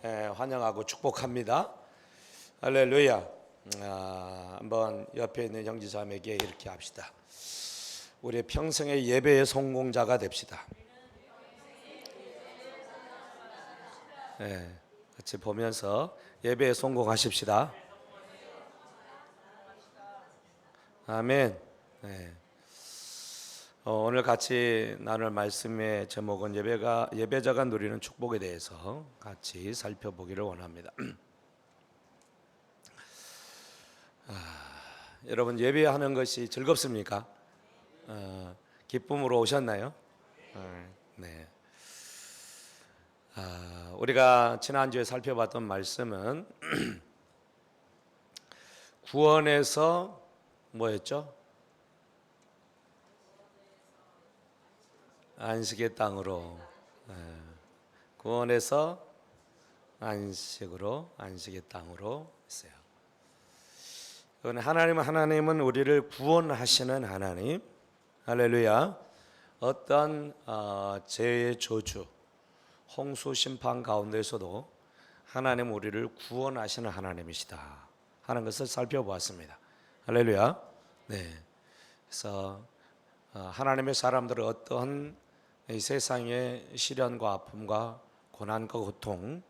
환영하고 축복합니다. 할렐루야. 한번 옆에 있는 형제자매에게 이렇게 합시다. 우리 평생의 예배의 성공자가 됩시다. 같이 보면서 예배에 성공하십시다. 아멘. 오늘 같이 나눌 말씀의 제목은 예배자가 누리는 축복에 대해서 같이 살펴보기를 원합니다. 여러분, 예배하는 것이 즐겁습니까? 기쁨으로 오셨나요? 네. 우리가 지난주에 살펴봤던 말씀은 구원에서 뭐였죠? 안식의 땅으로, 구원에서 안식의 땅으로 했어요. 하나님은 우리를 구원하시는 하나님. 할렐루야. 어떤 죄의 저주, 홍수 심판 가운데서도 하나님 우리를 구원하시는 하나님이시다 하는 것을 살펴보았습니다. 할렐루야. 네. 그래서 하나님의 사람들은 어떠한 이 세상의 시련과 아픔과 고난과 고통,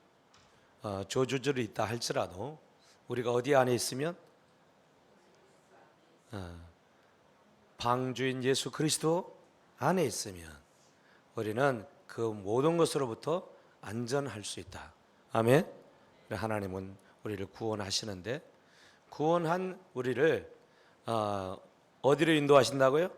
저주들이 있다 할지라도 우리가 어디 안에 있으면 방주인 예수 그리스도 안에 있으면 우리는 그 모든 것으로부터 안전할 수 있다. 아멘. 하나님은 우리를 구원하시는데 구원한 우리를 어디로 인도하신다고요?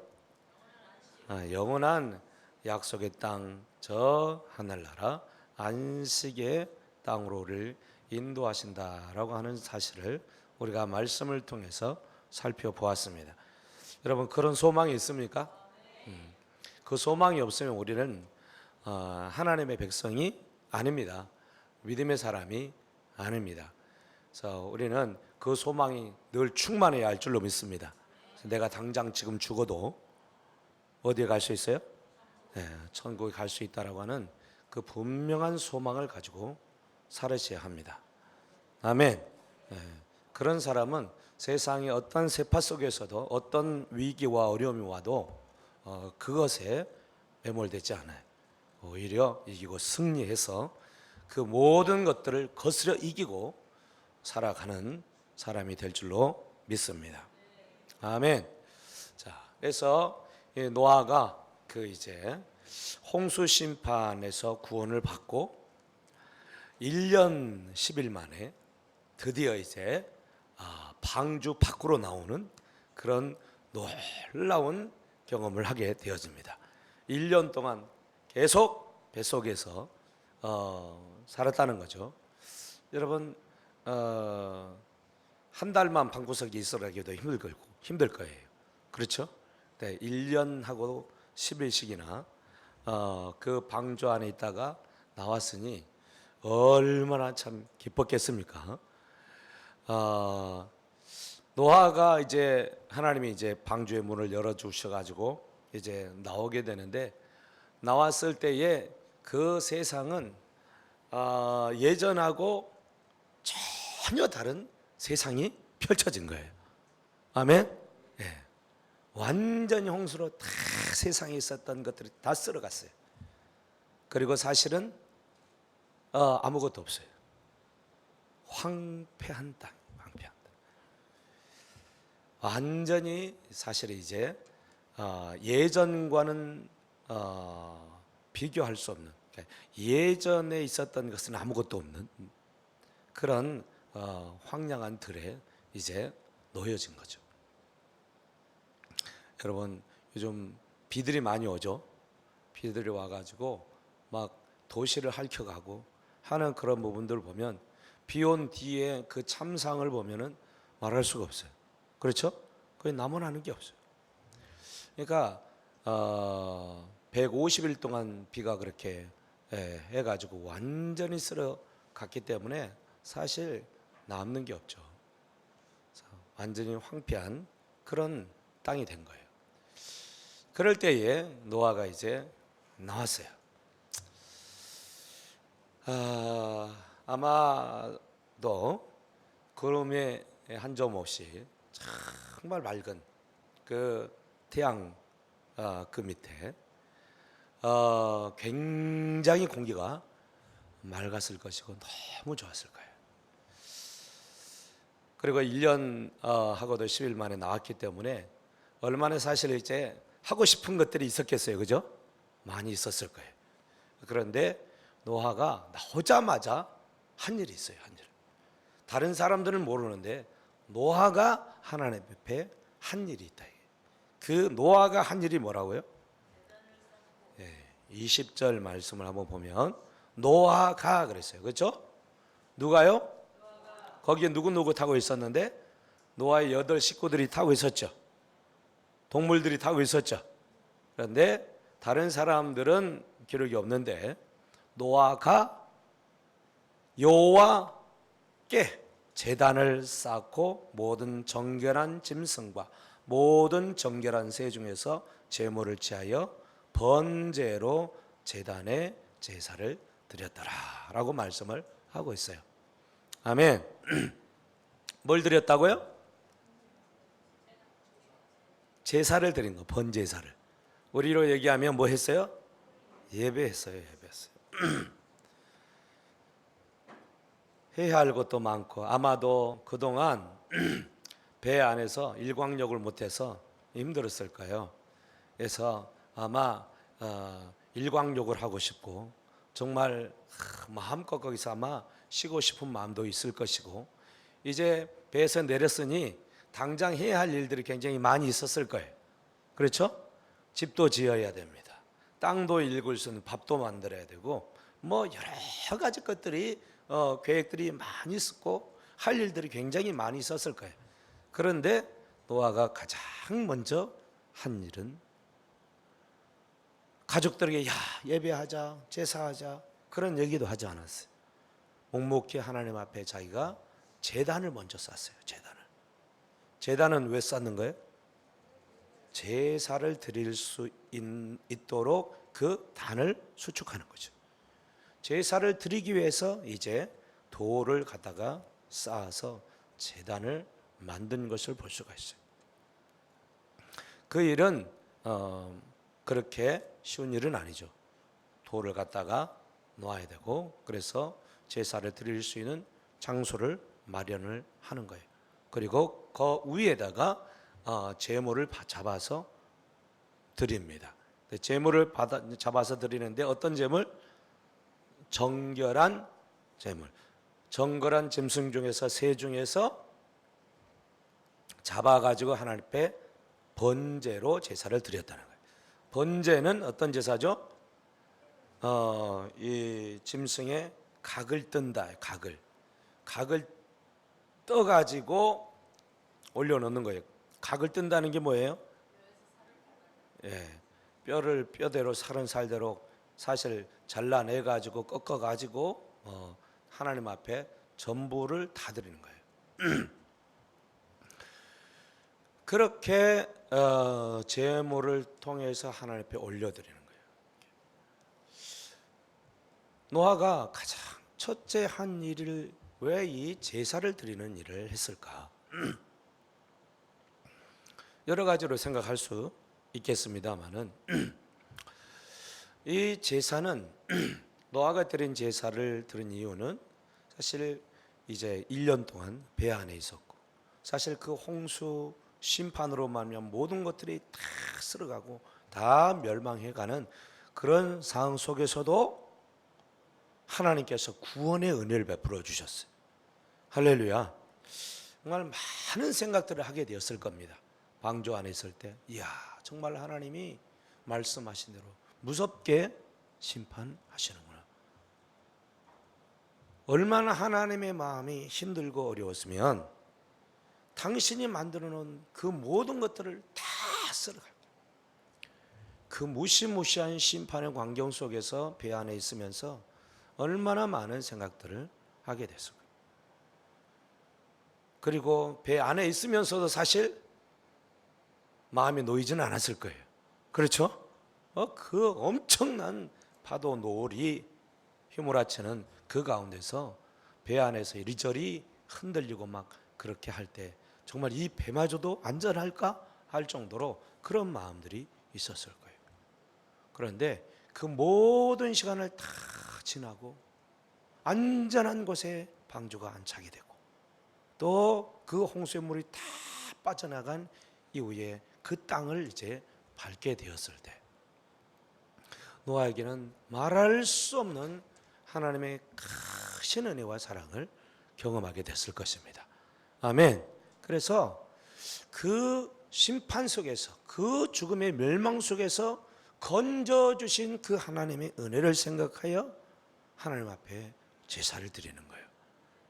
영원한 약속의 땅, 저 하늘나라 안식의 땅으로 우리를 인도하신다라고 하는 사실을 우리가 말씀을 통해서 살펴보았습니다. 여러분, 그런 소망이 있습니까? 그 소망이 없으면 우리는 하나님의 백성이 아닙니다. 믿음의 사람이 아닙니다. 그래서 우리는 그 소망이 늘 충만해야 할 줄로 믿습니다. 내가 당장 지금 죽어도 어디에 갈 수 있어요? 천국에 갈 수 있다라고 하는 그 분명한 소망을 가지고 살으셔야 합니다. 아멘. 그런 사람은 세상의 어떤 세파 속에서도 어떤 위기와 어려움이 와도 그것에 매몰되지 않아요. 오히려 이기고 승리해서 그 모든 것들을 거스려 이기고 살아가는 사람이 될 줄로 믿습니다. 아멘. 자, 그래서 노아가 이제 홍수 심판에서 구원을 받고 1년 10일 만에 드디어 이제 방주 밖으로 나오는 그런 놀라운 경험을 하게 되어집니다. 1년 동안 계속 뱃속에서 살았다는 거죠. 여러분, 한 달만 방구석에 있으라기도 힘들 거예요. 그렇죠? 네, 1년하고 10일씩이나 그 방주 안에 있다가 나왔으니 얼마나 참 기뻤겠습니까? 노아가 이제 하나님이 이제 방주의 문을 열어 주셔가지고 이제 나오게 되는데 나왔을 때에 그 세상은 예전하고 전혀 다른 세상이 펼쳐진 거예요. 아멘. 완전히 홍수로 다 세상에 있었던 것들이 다 쓸어갔어요. 그리고 사실은 아무것도 없어요. 황폐한 땅. 완전히 사실 이제 예전과는 비교할 수 없는, 예전에 있었던 것은 아무것도 없는 그런 황량한 들에 이제 놓여진 거죠. 여러분, 요즘 비들이 많이 오죠. 비들이 와가지고 막 도시를 핥혀가고 하는 그런 부분들을 보면 비 온 뒤에 그 참상을 보면은 말할 수가 없어요. 그렇죠? 거의 남아나는 게 없어요. 그러니까 150일 동안 비가 그렇게 해가지고 완전히 쓸어갔기 때문에 사실 남는 게 없죠. 완전히 황폐한 그런 땅이 된 거예요. 그럴 때에 노아가 이제 나왔어요. 아마도 구름에 한 점 없이 정말 맑은 그 태양 그 밑에 굉장히 공기가 맑았을 것이고 너무 좋았을 거예요. 그리고 1년 하고도 10일 만에 나왔기 때문에 얼마나 사실 이제 하고 싶은 것들이 있었겠어요, 그죠? 많이 있었을 거예요. 그런데 노아가 나오자마자 한 일이 있어요, 한 일. 다른 사람들은 모르는데 노아가 하나님 앞에 한 일이 있다. 그 노아가 한 일이 뭐라고요? 20절 말씀을 한번 보면 노아가 그랬어요. 그렇죠? 누가요? 거기에 누구 타고 있었는데 노아의 8 식구들이 타고 있었죠. 동물들이 타고 있었죠. 그런데 다른 사람들은 기록이 없는데 노아가 여호와께 제단을 쌓고 모든 정결한 짐승과 모든 정결한 새 중에서 제물을 취하여 번제로 제단에 제사를 드렸더라라고 말씀을 하고 있어요. 아멘. 뭘 드렸다고요? 제사를 드린 거, 번제사를. 우리로 얘기하면 뭐 했어요? 예배했어요, 예배했어요. 해야 할 것도 많고 아마도 그동안 배 안에서 일광욕을 못해서 힘들었을 거예요. 그래서 아마 일광욕을 하고 싶고 정말 마음껏 거기서 아마 쉬고 싶은 마음도 있을 것이고 이제 배에서 내렸으니 당장 해야 할 일들이 굉장히 많이 있었을 거예요. 그렇죠? 집도 지어야 됩니다. 땅도 읽을 수 있는 밥도 만들어야 되고 뭐 여러 가지 것들이 계획들이 많이 있었고 할 일들이 굉장히 많이 있었을 거예요. 그런데 노아가 가장 먼저 한 일은 가족들에게 예배하자, 제사하자 그런 얘기도 하지 않았어요. 묵묵히 하나님 앞에 자기가 제단을 먼저 쌓았어요. 제단은 왜 쌓는 거예요? 제사를 드릴 수 있도록 그 단을 수축하는 거죠. 제사를 드리기 위해서 이제 돌을 갖다가 쌓아서 제단을 만든 것을 볼 수가 있어요. 그 일은 그렇게 쉬운 일은 아니죠. 돌을 갖다가 놓아야 되고 그래서 제사를 드릴 수 있는 장소를 마련을 하는 거예요. 그리고 그 위에다가 제물을 잡아서 드립니다. 제물을 잡아서 드리는데 어떤 제물? 정결한 제물. 정결한 짐승 중에서 새 중에서 잡아가지고 하나님 앞에 번제로 제사를 드렸다는 거예요. 번제는 어떤 제사죠? 이 짐승의 각을 뜬다. 각을 떠가지고 올려놓는 거예요. 각을 뜬다는 게 뭐예요? 뼈를 뼈대로 살은 살대로 사실 잘라내가지고 꺾어가지고 하나님 앞에 전부를 다 드리는 거예요. 그렇게 제물을 통해서 하나님 앞에 올려드리는 거예요. 노아가 가장 첫째 한 일을 왜 이 제사를 드리는 일을 했을까? 여러 가지로 생각할 수 있겠습니다만은 이 제사는 노아가 드린 제사를 드린 이유는 사실 이제 1년 동안 배 안에 있었고 사실 그 홍수 심판으로 말미암아 모든 것들이 다 쓸어가고 다 멸망해가는 그런 상황 속에서도 하나님께서 구원의 은혜를 베풀어 주셨어요. 할렐루야. 정말 많은 생각들을 하게 되었을 겁니다. 방주 안에 있을 때 이야 정말 하나님이 말씀하신 대로 무섭게 심판하시는구나. 얼마나 하나님의 마음이 힘들고 어려웠으면 당신이 만들어 놓은 그 모든 것들을 다 쓸어갈 거예요. 그 무시무시한 심판의 광경 속에서 배 안에 있으면서 얼마나 많은 생각들을 하게 됐을 거예요. 그리고 배 안에 있으면서도 사실 마음이 놓이지는 않았을 거예요. 그렇죠? 그 엄청난 파도 노을이 휘몰아치는 그 가운데서 배 안에서 이리저리 흔들리고 막 그렇게 할 때 정말 이 배마저도 안전할까 할 정도로 그런 마음들이 있었을 거예요. 그런데 그 모든 시간을 다 지나고 안전한 곳에 방주가 안착이 되고 또 그 홍수의 물이 다 빠져나간 이후에 그 땅을 이제 밟게 되었을 때 노아에게는 말할 수 없는 하나님의 크신 은혜와 사랑을 경험하게 됐을 것입니다. 아멘. 그래서 그 심판 속에서 그 죽음의 멸망 속에서 건져주신 그 하나님의 은혜를 생각하여 하나님 앞에 제사를 드리는 거예요.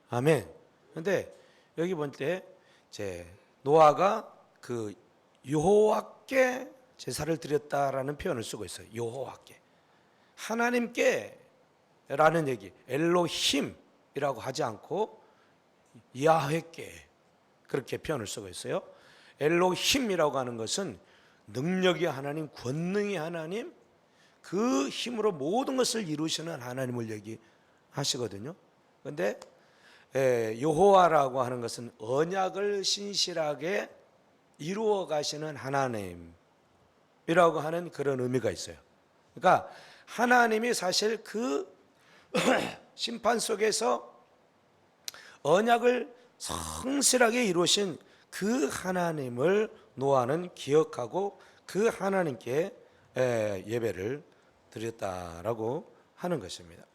아멘. 그런데 여기 볼 때 이제 노아가 그 여호와께 제사를 드렸다라는 표현을 쓰고 있어요. 여호와께, 하나님께 라는 얘기, 엘로힘이라고 하지 않고 야훼께 그렇게 표현을 쓰고 있어요. 엘로힘이라고 하는 것은 능력이 하나님, 권능이 하나님, 그 힘으로 모든 것을 이루시는 하나님을 얘기하시거든요. 그런데 여호와라고 하는 것은 언약을 신실하게 이루어 가시는 하나님이라고 하는 그런 의미가 있어요. 그러니까 하나님이 사실 그 심판 속에서 언약을 성실하게 이루신 그 하나님을 노아는 기억하고 그 하나님께 예배를 드렸다라고 하는 것입니다.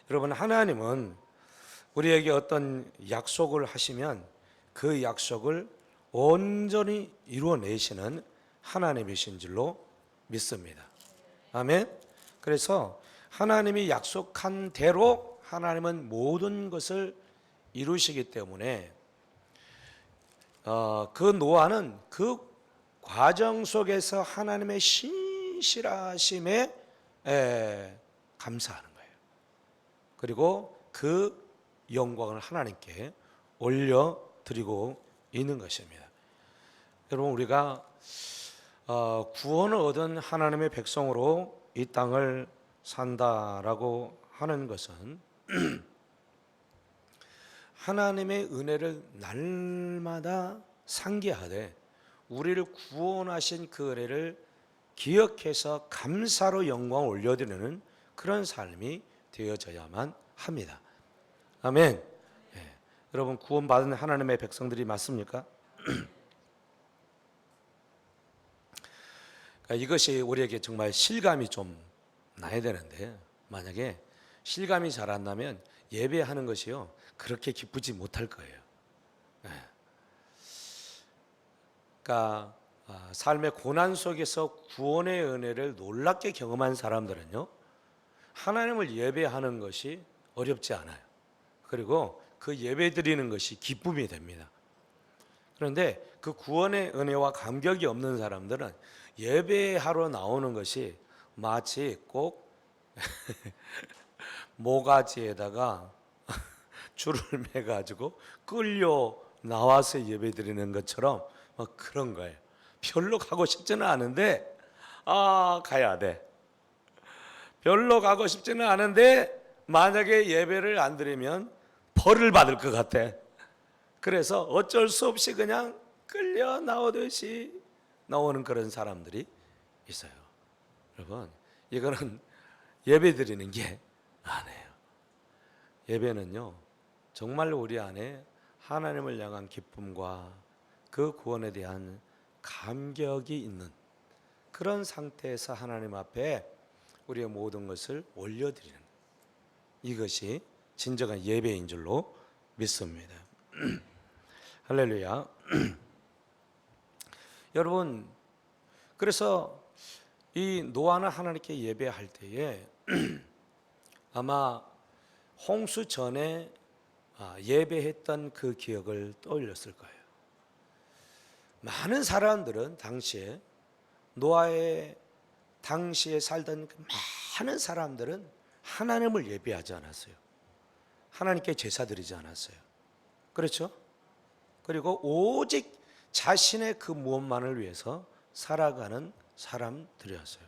여러분, 하나님은 우리에게 어떤 약속을 하시면 그 약속을 온전히 이루어내시는 하나님이신 줄로 믿습니다. 아멘. 그래서 하나님이 약속한 대로 하나님은 모든 것을 이루시기 때문에 그 노아는 그 과정 속에서 하나님의 신실하심에 감사하는 거예요. 그리고 그 영광을 하나님께 올려드리고 있는 것입니다. 여러분, 우리가 구원을 얻은 하나님의 백성으로 이 땅을 산다라고 하는 것은 하나님의 은혜를 날마다 상기하되 우리를 구원하신 그 은혜를 기억해서 감사로 영광을 올려드리는 그런 삶이 되어져야만 합니다. 아멘. 예. 여러분, 구원받은 하나님의 백성들이 맞습니까? 이것이 우리에게 정말 실감이 좀 나야 되는데 만약에 실감이 잘 안 나면 예배하는 것이요 그렇게 기쁘지 못할 거예요. 그러니까 삶의 고난 속에서 구원의 은혜를 놀랍게 경험한 사람들은요 하나님을 예배하는 것이 어렵지 않아요. 그리고 그 예배 드리는 것이 기쁨이 됩니다. 그런데 그 구원의 은혜와 감격이 없는 사람들은 예배하러 나오는 것이 마치 꼭 모가지에다가 줄을 매가지고 끌려 나와서 예배 드리는 것처럼 막 그런 거예요. 별로 가고 싶지는 않은데 가야 돼. 별로 가고 싶지는 않은데 만약에 예배를 안 드리면 벌을 받을 것 같아. 그래서 어쩔 수 없이 그냥 끌려 나오듯이 나오는 그런 사람들이 있어요. 여러분, 이거는 예배 드리는 게 아니에요. 예배는요 정말 우리 안에 하나님을 향한 기쁨과 그 구원에 대한 감격이 있는 그런 상태에서 하나님 앞에 우리의 모든 것을 올려드리는 이것이 진정한 예배인 줄로 믿습니다. 할렐루야. 여러분, 그래서 이 노아는 하나님께 예배할 때에 아마 홍수 전에 예배했던 그 기억을 떠올렸을 거예요. 많은 사람들은 당시에 노아의 당시에 살던 그 많은 사람들은 하나님을 예배하지 않았어요. 하나님께 제사 드리지 않았어요. 그렇죠? 그리고 오직 자신의 그 무엇만을 위해서 살아가는 사람들이었어요.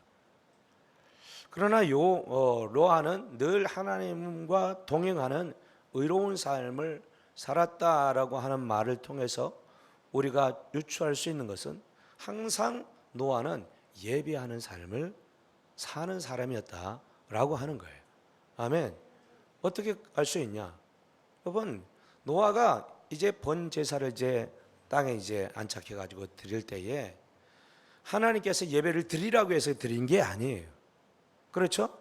그러나 노아는 늘 하나님과 동행하는 의로운 삶을 살았다라고 하는 말을 통해서 우리가 유추할 수 있는 것은 항상 노아는 예배하는 삶을 사는 사람이었다라고 하는 거예요. 아멘. 어떻게 알 수 있냐? 여러분, 노아가 이제 번 제사를 이제 땅에 이제 안착해 가지고 드릴 때에 하나님께서 예배를 드리라고 해서 드린 게 아니에요. 그렇죠?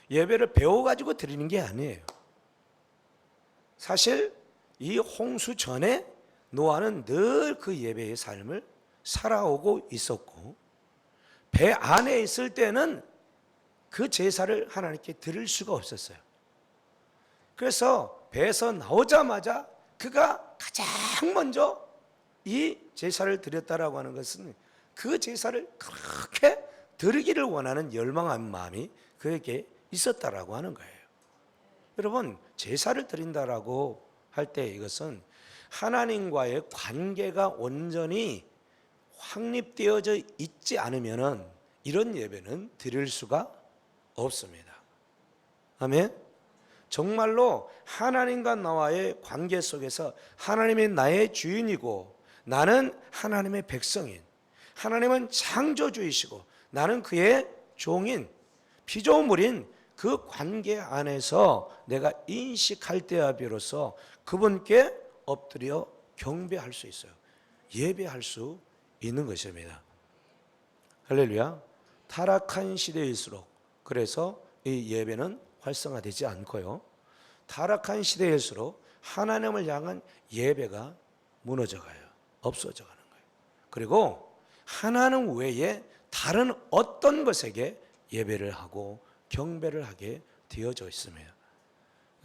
예배를 배워 가지고 드리는 게 아니에요. 사실 이 홍수 전에 노아는 늘 그 예배의 삶을 살아오고 있었고, 배 안에 있을 때는 그 제사를 하나님께 드릴 수가 없었어요. 그래서 배에서 나오자마자 그가 가장 먼저 이 제사를 드렸다라고 하는 것은 그 제사를 그렇게 드리기를 원하는 열망한 마음이 그에게 있었다라고 하는 거예요. 여러분, 제사를 드린다라고 할 때 이것은 하나님과의 관계가 온전히 확립되어져 있지 않으면은 이런 예배는 드릴 수가 없습니다. 아멘. 정말로 하나님과 나와의 관계 속에서 하나님이 나의 주인이고 나는 하나님의 백성인, 하나님은 창조주이시고 나는 그의 종인, 피조물인 그 관계 안에서 내가 인식할 때야 비로소 그분께 엎드려 경배할 수 있어요. 예배할 수 있는 것입니다. 할렐루야. 타락한 시대일수록 그래서 이 예배는 활성화되지 않고요, 타락한 시대일수록 하나님을 향한 예배가 무너져가요. 없어져 가는 거예요. 그리고 하나님 외에 다른 어떤 것에게 예배를 하고 경배를 하게 되어져 있습니다.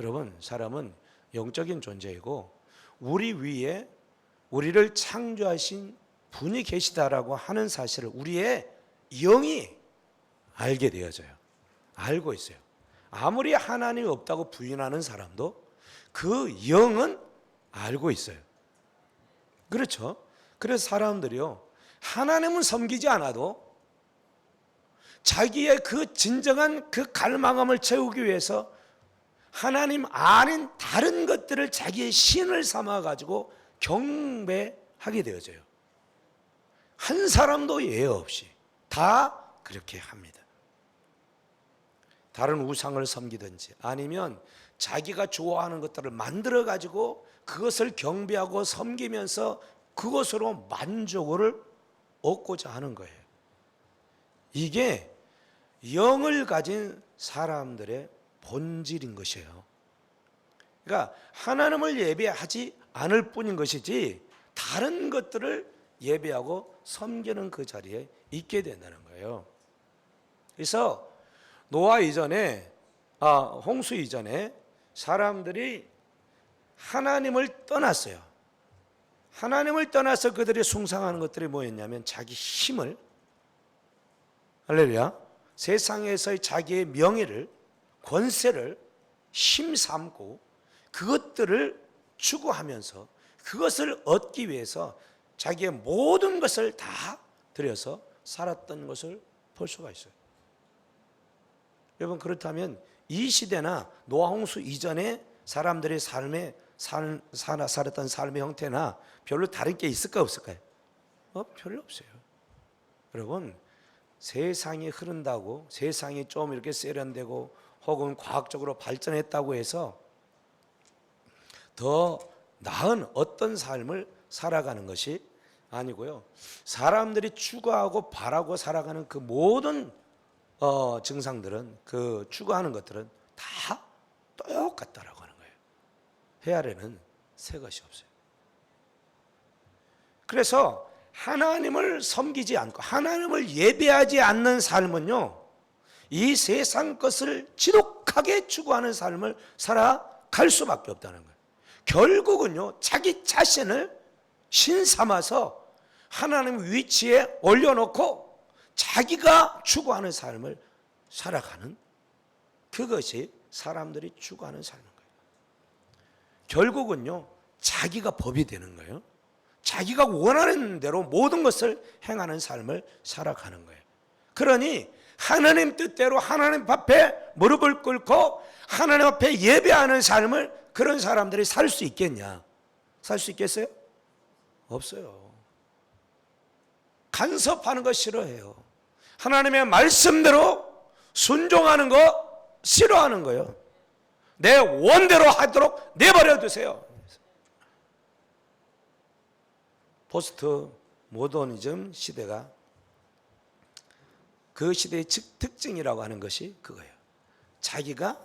여러분, 사람은 영적인 존재이고 우리 위에 우리를 창조하신 분이 계시다라고 하는 사실을 우리의 영이 알게 되어져요. 알고 있어요. 아무리 하나님이 없다고 부인하는 사람도 그 영은 알고 있어요. 그렇죠? 그래서 사람들이요, 하나님은 섬기지 않아도 자기의 그 진정한 그 갈망함을 채우기 위해서 하나님 아닌 다른 것들을 자기의 신을 삼아 가지고 경배하게 되어져요. 한 사람도 예외 없이 다 그렇게 합니다. 다른 우상을 섬기든지 아니면 자기가 좋아하는 것들을 만들어 가지고 그것을 경배하고 섬기면서 그것으로 만족을 얻고자 하는 거예요. 이게 영을 가진 사람들의 본질인 것이에요. 그러니까 하나님을 예배하지 않을 뿐인 것이지 다른 것들을 예배하고 섬기는 그 자리에 있게 된다는 거예요. 그래서 노아 이전에, 홍수 이전에 사람들이 하나님을 떠났어요. 하나님을 떠나서 그들이 숭상하는 것들이 뭐였냐면 자기 힘을, 할렐루야, 세상에서의 자기의 명예를, 권세를 힘삼고 그것들을 추구하면서 그것을 얻기 위해서 자기의 모든 것을 다 들여서 살았던 것을 볼 수가 있어요. 여러분, 그렇다면 이 시대나 노아 홍수 이전에 사람들의 삶에 살았던 삶의 형태나 별로 다른 게 있을까 없을까요? 별로 없어요. 여러분, 세상이 흐른다고, 세상이 좀 이렇게 세련되고 혹은 과학적으로 발전했다고 해서 더 나은 어떤 삶을 살아가는 것이 아니고요, 사람들이 추구하고 바라고 살아가는 그 모든 증상들은, 그 추구하는 것들은 다 똑같다라고 하는 거예요. 해 아래는 새 것이 없어요. 그래서 하나님을 섬기지 않고 하나님을 예배하지 않는 삶은요, 이 세상 것을 지독하게 추구하는 삶을 살아갈 수밖에 없다는 거예요. 결국은요, 자기 자신을 신 삼아서 하나님 위치에 올려놓고 자기가 추구하는 삶을 살아가는, 그것이 사람들이 추구하는 삶인 거예요. 결국은요, 자기가 법이 되는 거예요. 자기가 원하는 대로 모든 것을 행하는 삶을 살아가는 거예요. 그러니 하나님 뜻대로 하나님 앞에 무릎을 꿇고 하나님 앞에 예배하는 삶을 그런 사람들이 살 수 있겠냐? 살 수 있겠어요? 없어요. 간섭하는 거 싫어해요. 하나님의 말씀대로 순종하는 거 싫어하는 거예요. 내 원대로 하도록 내버려 두세요. 포스트 모더니즘 시대가 그 시대의 특징이라고 하는 것이 그거예요. 자기가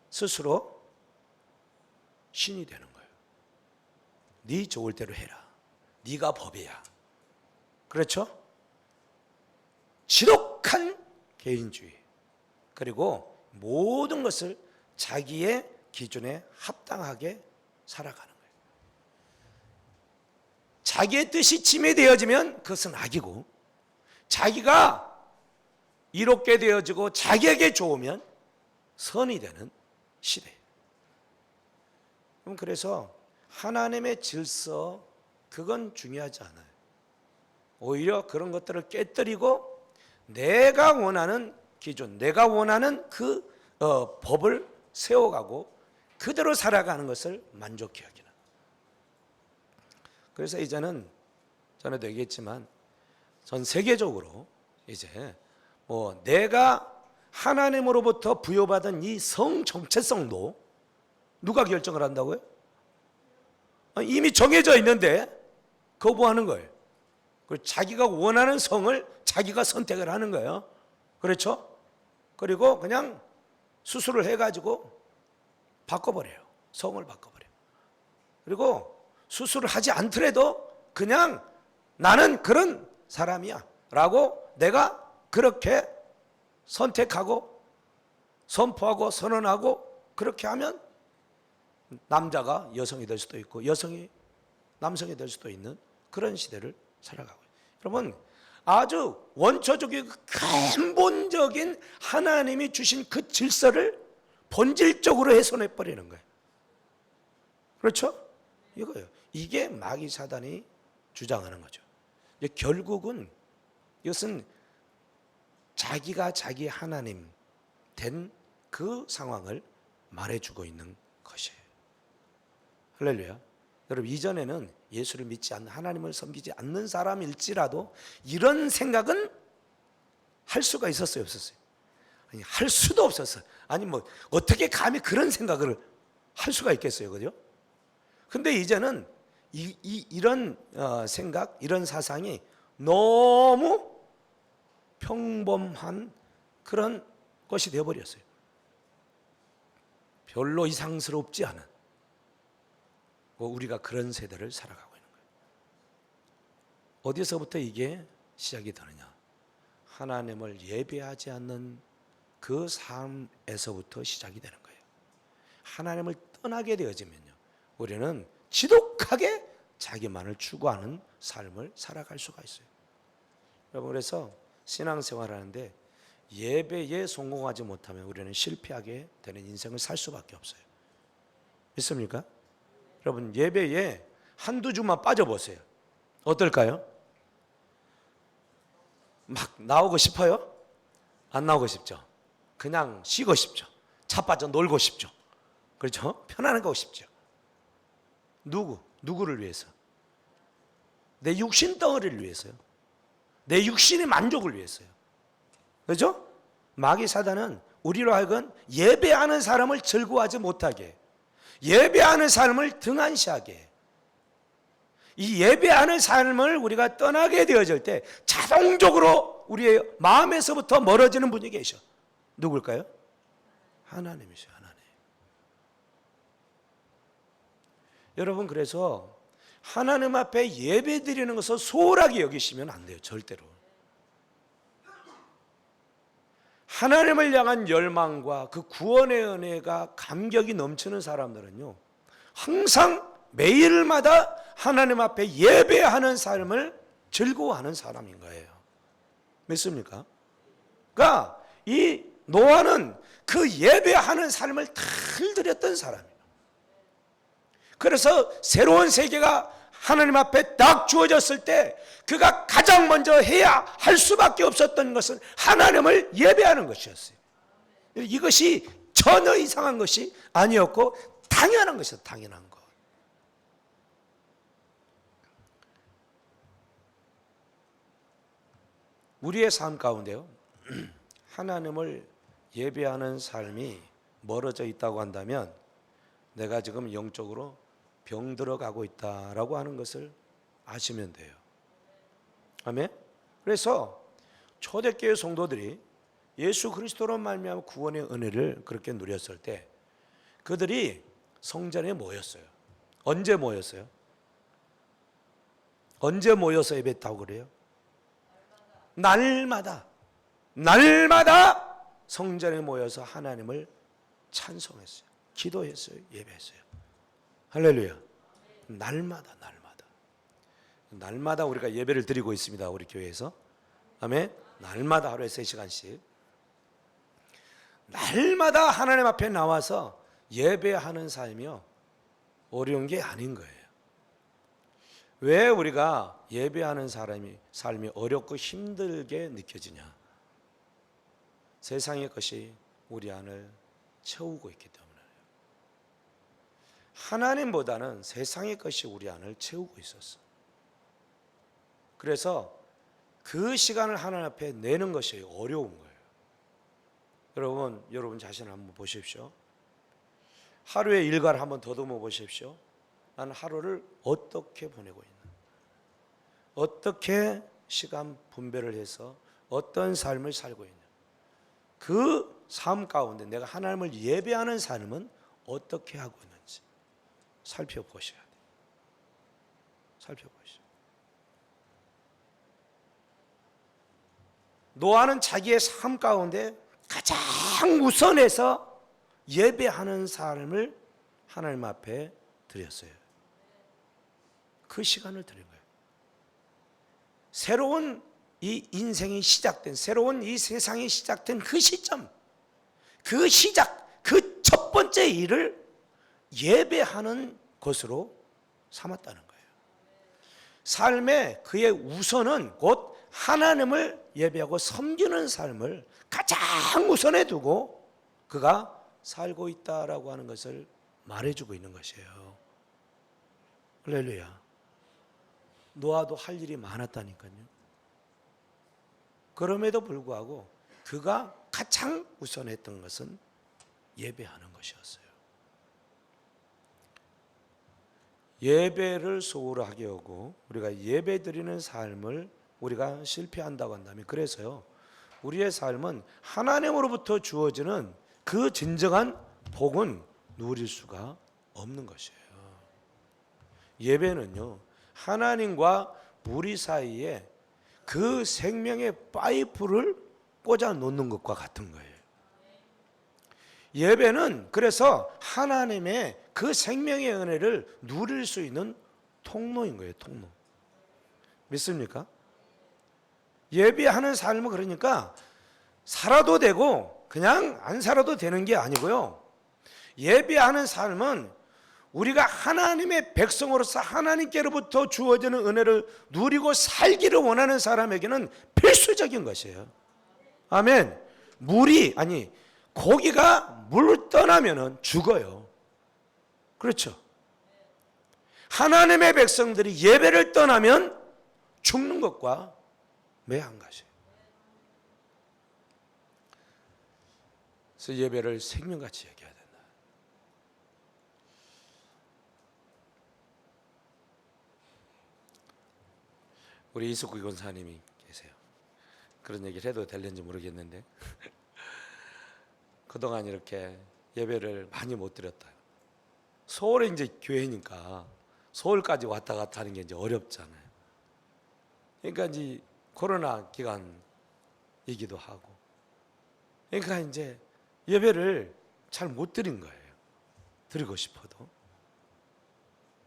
스스로 신이 되는 거예요. 네 좋을 대로 해라. 네가 법이야. 그렇죠? 지독한 개인주의. 그리고 모든 것을 자기의 기준에 합당하게 살아가는 거예요. 자기의 뜻이 침해되어지면 그것은 악이고, 자기가 이롭게 되어지고 자기에게 좋으면 선이 되는 시대예요. 그래서 하나님의 질서, 그건 중요하지 않아요. 오히려 그런 것들을 깨뜨리고 내가 원하는 기준, 내가 원하는 그 법을 세워가고 그대로 살아가는 것을 만족해 여기는. 그래서 이제는 전에도 얘기했지만 전 세계적으로 이제 내가 하나님으로부터 부여받은 이 성 정체성도 누가 결정을 한다고요? 이미 정해져 있는데 거부하는 거예요. 자기가 원하는 성을 자기가 선택을 하는 거예요. 그렇죠? 그리고 그냥 수술을 해가지고 바꿔버려요. 성을 바꿔버려요. 그리고 수술을 하지 않더라도 그냥 나는 그런 사람이야 라고 내가 그렇게 선택하고 선포하고 선언하고 그렇게 하면 남자가 여성이 될 수도 있고 여성이 남성이 될 수도 있는 그런 시대를 살아가고 있어요. 여러분, 아주 원초적이고 근본적인 하나님이 주신 그 질서를 본질적으로 훼손해 버리는 거예요. 그렇죠? 이거예요. 이게 마귀 사단이 주장하는 거죠. 결국은 이것은 자기가 자기 하나님 된 그 상황을 말해주고 있는 것이에요. 할렐루야. 여러분, 이전에는 예수를 믿지 않는, 하나님을 섬기지 않는 사람일지라도 이런 생각은 할 수가 있었어요, 없었어요? 아니, 할 수도 없었어요. 아니 어떻게 감히 그런 생각을 할 수가 있겠어요, 그죠? 근데 이제는 이런 생각, 이런 사상이 너무 평범한 그런 것이 되어버렸어요. 별로 이상스럽지 않은 우리가 그런 세대를 살아가고 있는 거예요. 어디서부터 이게 시작이 되느냐? 하나님을 예배하지 않는 그 삶에서부터 시작이 되는 거예요. 하나님을 떠나게 되어지면요, 우리는 지독하게 자기만을 추구하는 삶을 살아갈 수가 있어요. 여러분, 그래서 신앙생활하는데 예배에 성공하지 못하면 우리는 실패하게 되는 인생을 살 수밖에 없어요. 믿습니까? 여러분, 예배에 한두 주만 빠져보세요. 어떨까요? 막 나오고 싶어요? 안 나오고 싶죠? 그냥 쉬고 싶죠? 차 빠져 놀고 싶죠? 그렇죠? 편안하게 하고 싶죠? 누구를 위해서? 내 육신 덩어리를 위해서요. 내 육신의 만족을 위해서요. 그렇죠? 마귀 사단은 우리로 하여금 예배하는 사람을 즐거워하지 못하게, 예배하는 삶을 등한시하게, 이 예배하는 삶을 우리가 떠나게 되어질 때 자동적으로 우리의 마음에서부터 멀어지는 분이 계셔. 누굴까요? 하나님이셔. 하나님. 여러분, 그래서 하나님 앞에 예배 드리는 것을 소홀하게 여기시면 안 돼요. 절대로. 하나님을 향한 열망과 그 구원의 은혜가 감격이 넘치는 사람들은요, 항상 매일마다 하나님 앞에 예배하는 삶을 즐거워하는 사람인 거예요. 믿습니까? 그러니까 이 노아는 그 예배하는 삶을 다 들였던 사람이에요. 그래서 새로운 세계가 하나님 앞에 딱 주어졌을 때 그가 가장 먼저 해야 할 수밖에 없었던 것은 하나님을 예배하는 것이었어요. 이것이 전혀 이상한 것이 아니었고 당연한 것이었어요. 당연한 것. 우리의 삶 가운데요, 하나님을 예배하는 삶이 멀어져 있다고 한다면 내가 지금 영적으로 병들어가고 있다라고 하는 것을 아시면 돼요. 아멘. 그래서 초대교회 성도들이 예수 그리스도로 말미암아 구원의 은혜를 그렇게 누렸을 때 그들이 성전에 모였어요. 언제 모였어요? 언제 모여서 예배했다고 그래요? 날마다 성전에 모여서 하나님을 찬송했어요. 기도했어요. 예배했어요. 할렐루야. 날마다 우리가 예배를 드리고 있습니다. 우리 교회에서. 아멘. 날마다 하루에 3시간씩 날마다 하나님 앞에 나와서 예배하는 삶이요, 어려운 게 아닌 거예요. 왜 우리가 예배하는 삶이 어렵고 힘들게 느껴지냐? 세상의 것이 우리 안을 채우고 있기 때문에. 하나님보다는 세상의 것이 우리 안을 채우고 있었어. 그래서 그 시간을 하나님 앞에 내는 것이 어려운 거예요. 여러분 자신을 한번 보십시오. 하루의 일과를 한번 더듬어 보십시오. 나는 하루를 어떻게 보내고 있나? 어떻게 시간 분배를 해서 어떤 삶을 살고 있냐? 그 삶 가운데 내가 하나님을 예배하는 삶은 어떻게 하고 있는지 살펴보셔야 돼요. 살펴보시죠. 노아는 자기의 삶 가운데 가장 우선해서 예배하는 삶을 하나님 앞에 드렸어요. 그 시간을 드린 거예요. 새로운 이 인생이 시작된, 새로운 이 세상이 시작된 그 시점, 그 첫 번째 일을 예배하는 것으로 삼았다는 거예요. 삶의 그의 우선은 곧 하나님을 예배하고 섬기는 삶을 가장 우선에 두고 그가 살고 있다라고 하는 것을 말해주고 있는 것이에요. 할렐루야. 노아도 할 일이 많았다니까요. 그럼에도 불구하고 그가 가장 우선했던 것은 예배하는 것이었어요. 예배를 소홀하게 하고 우리가 예배 드리는 삶을 우리가 실패한다고 한다면, 그래서요, 우리의 삶은 하나님으로부터 주어지는 그 진정한 복은 누릴 수가 없는 것이에요. 예배는요, 하나님과 우리 사이에 그 생명의 파이프를 꽂아 놓는 것과 같은 거예요. 예배는 그래서 하나님의 그 생명의 은혜를 누릴 수 있는 통로인 거예요. 통로. 믿습니까? 예배하는 삶은 그러니까 살아도 되고 그냥 안 살아도 되는 게 아니고요. 예배하는 삶은 우리가 하나님의 백성으로서 하나님께로부터 주어지는 은혜를 누리고 살기를 원하는 사람에게는 필수적인 것이에요. 아멘. 고기가 물을 떠나면 죽어요. 그렇죠? 하나님의 백성들이 예배를 떠나면 죽는 것과 매한 것이에요. 그래서 예배를 생명같이 얘기해야 된다. 우리 이숙구 권사님이 계세요. 그런 얘기를 해도 될는지 모르겠는데 그동안 이렇게 예배를 많이 못 드렸다. 서울에 이제 교회니까 서울까지 왔다 갔다 하는 게 이제 어렵잖아요. 그러니까 이제 코로나 기간이기도 하고, 그러니까 이제 예배를 잘 못 드린 거예요. 드리고 싶어도.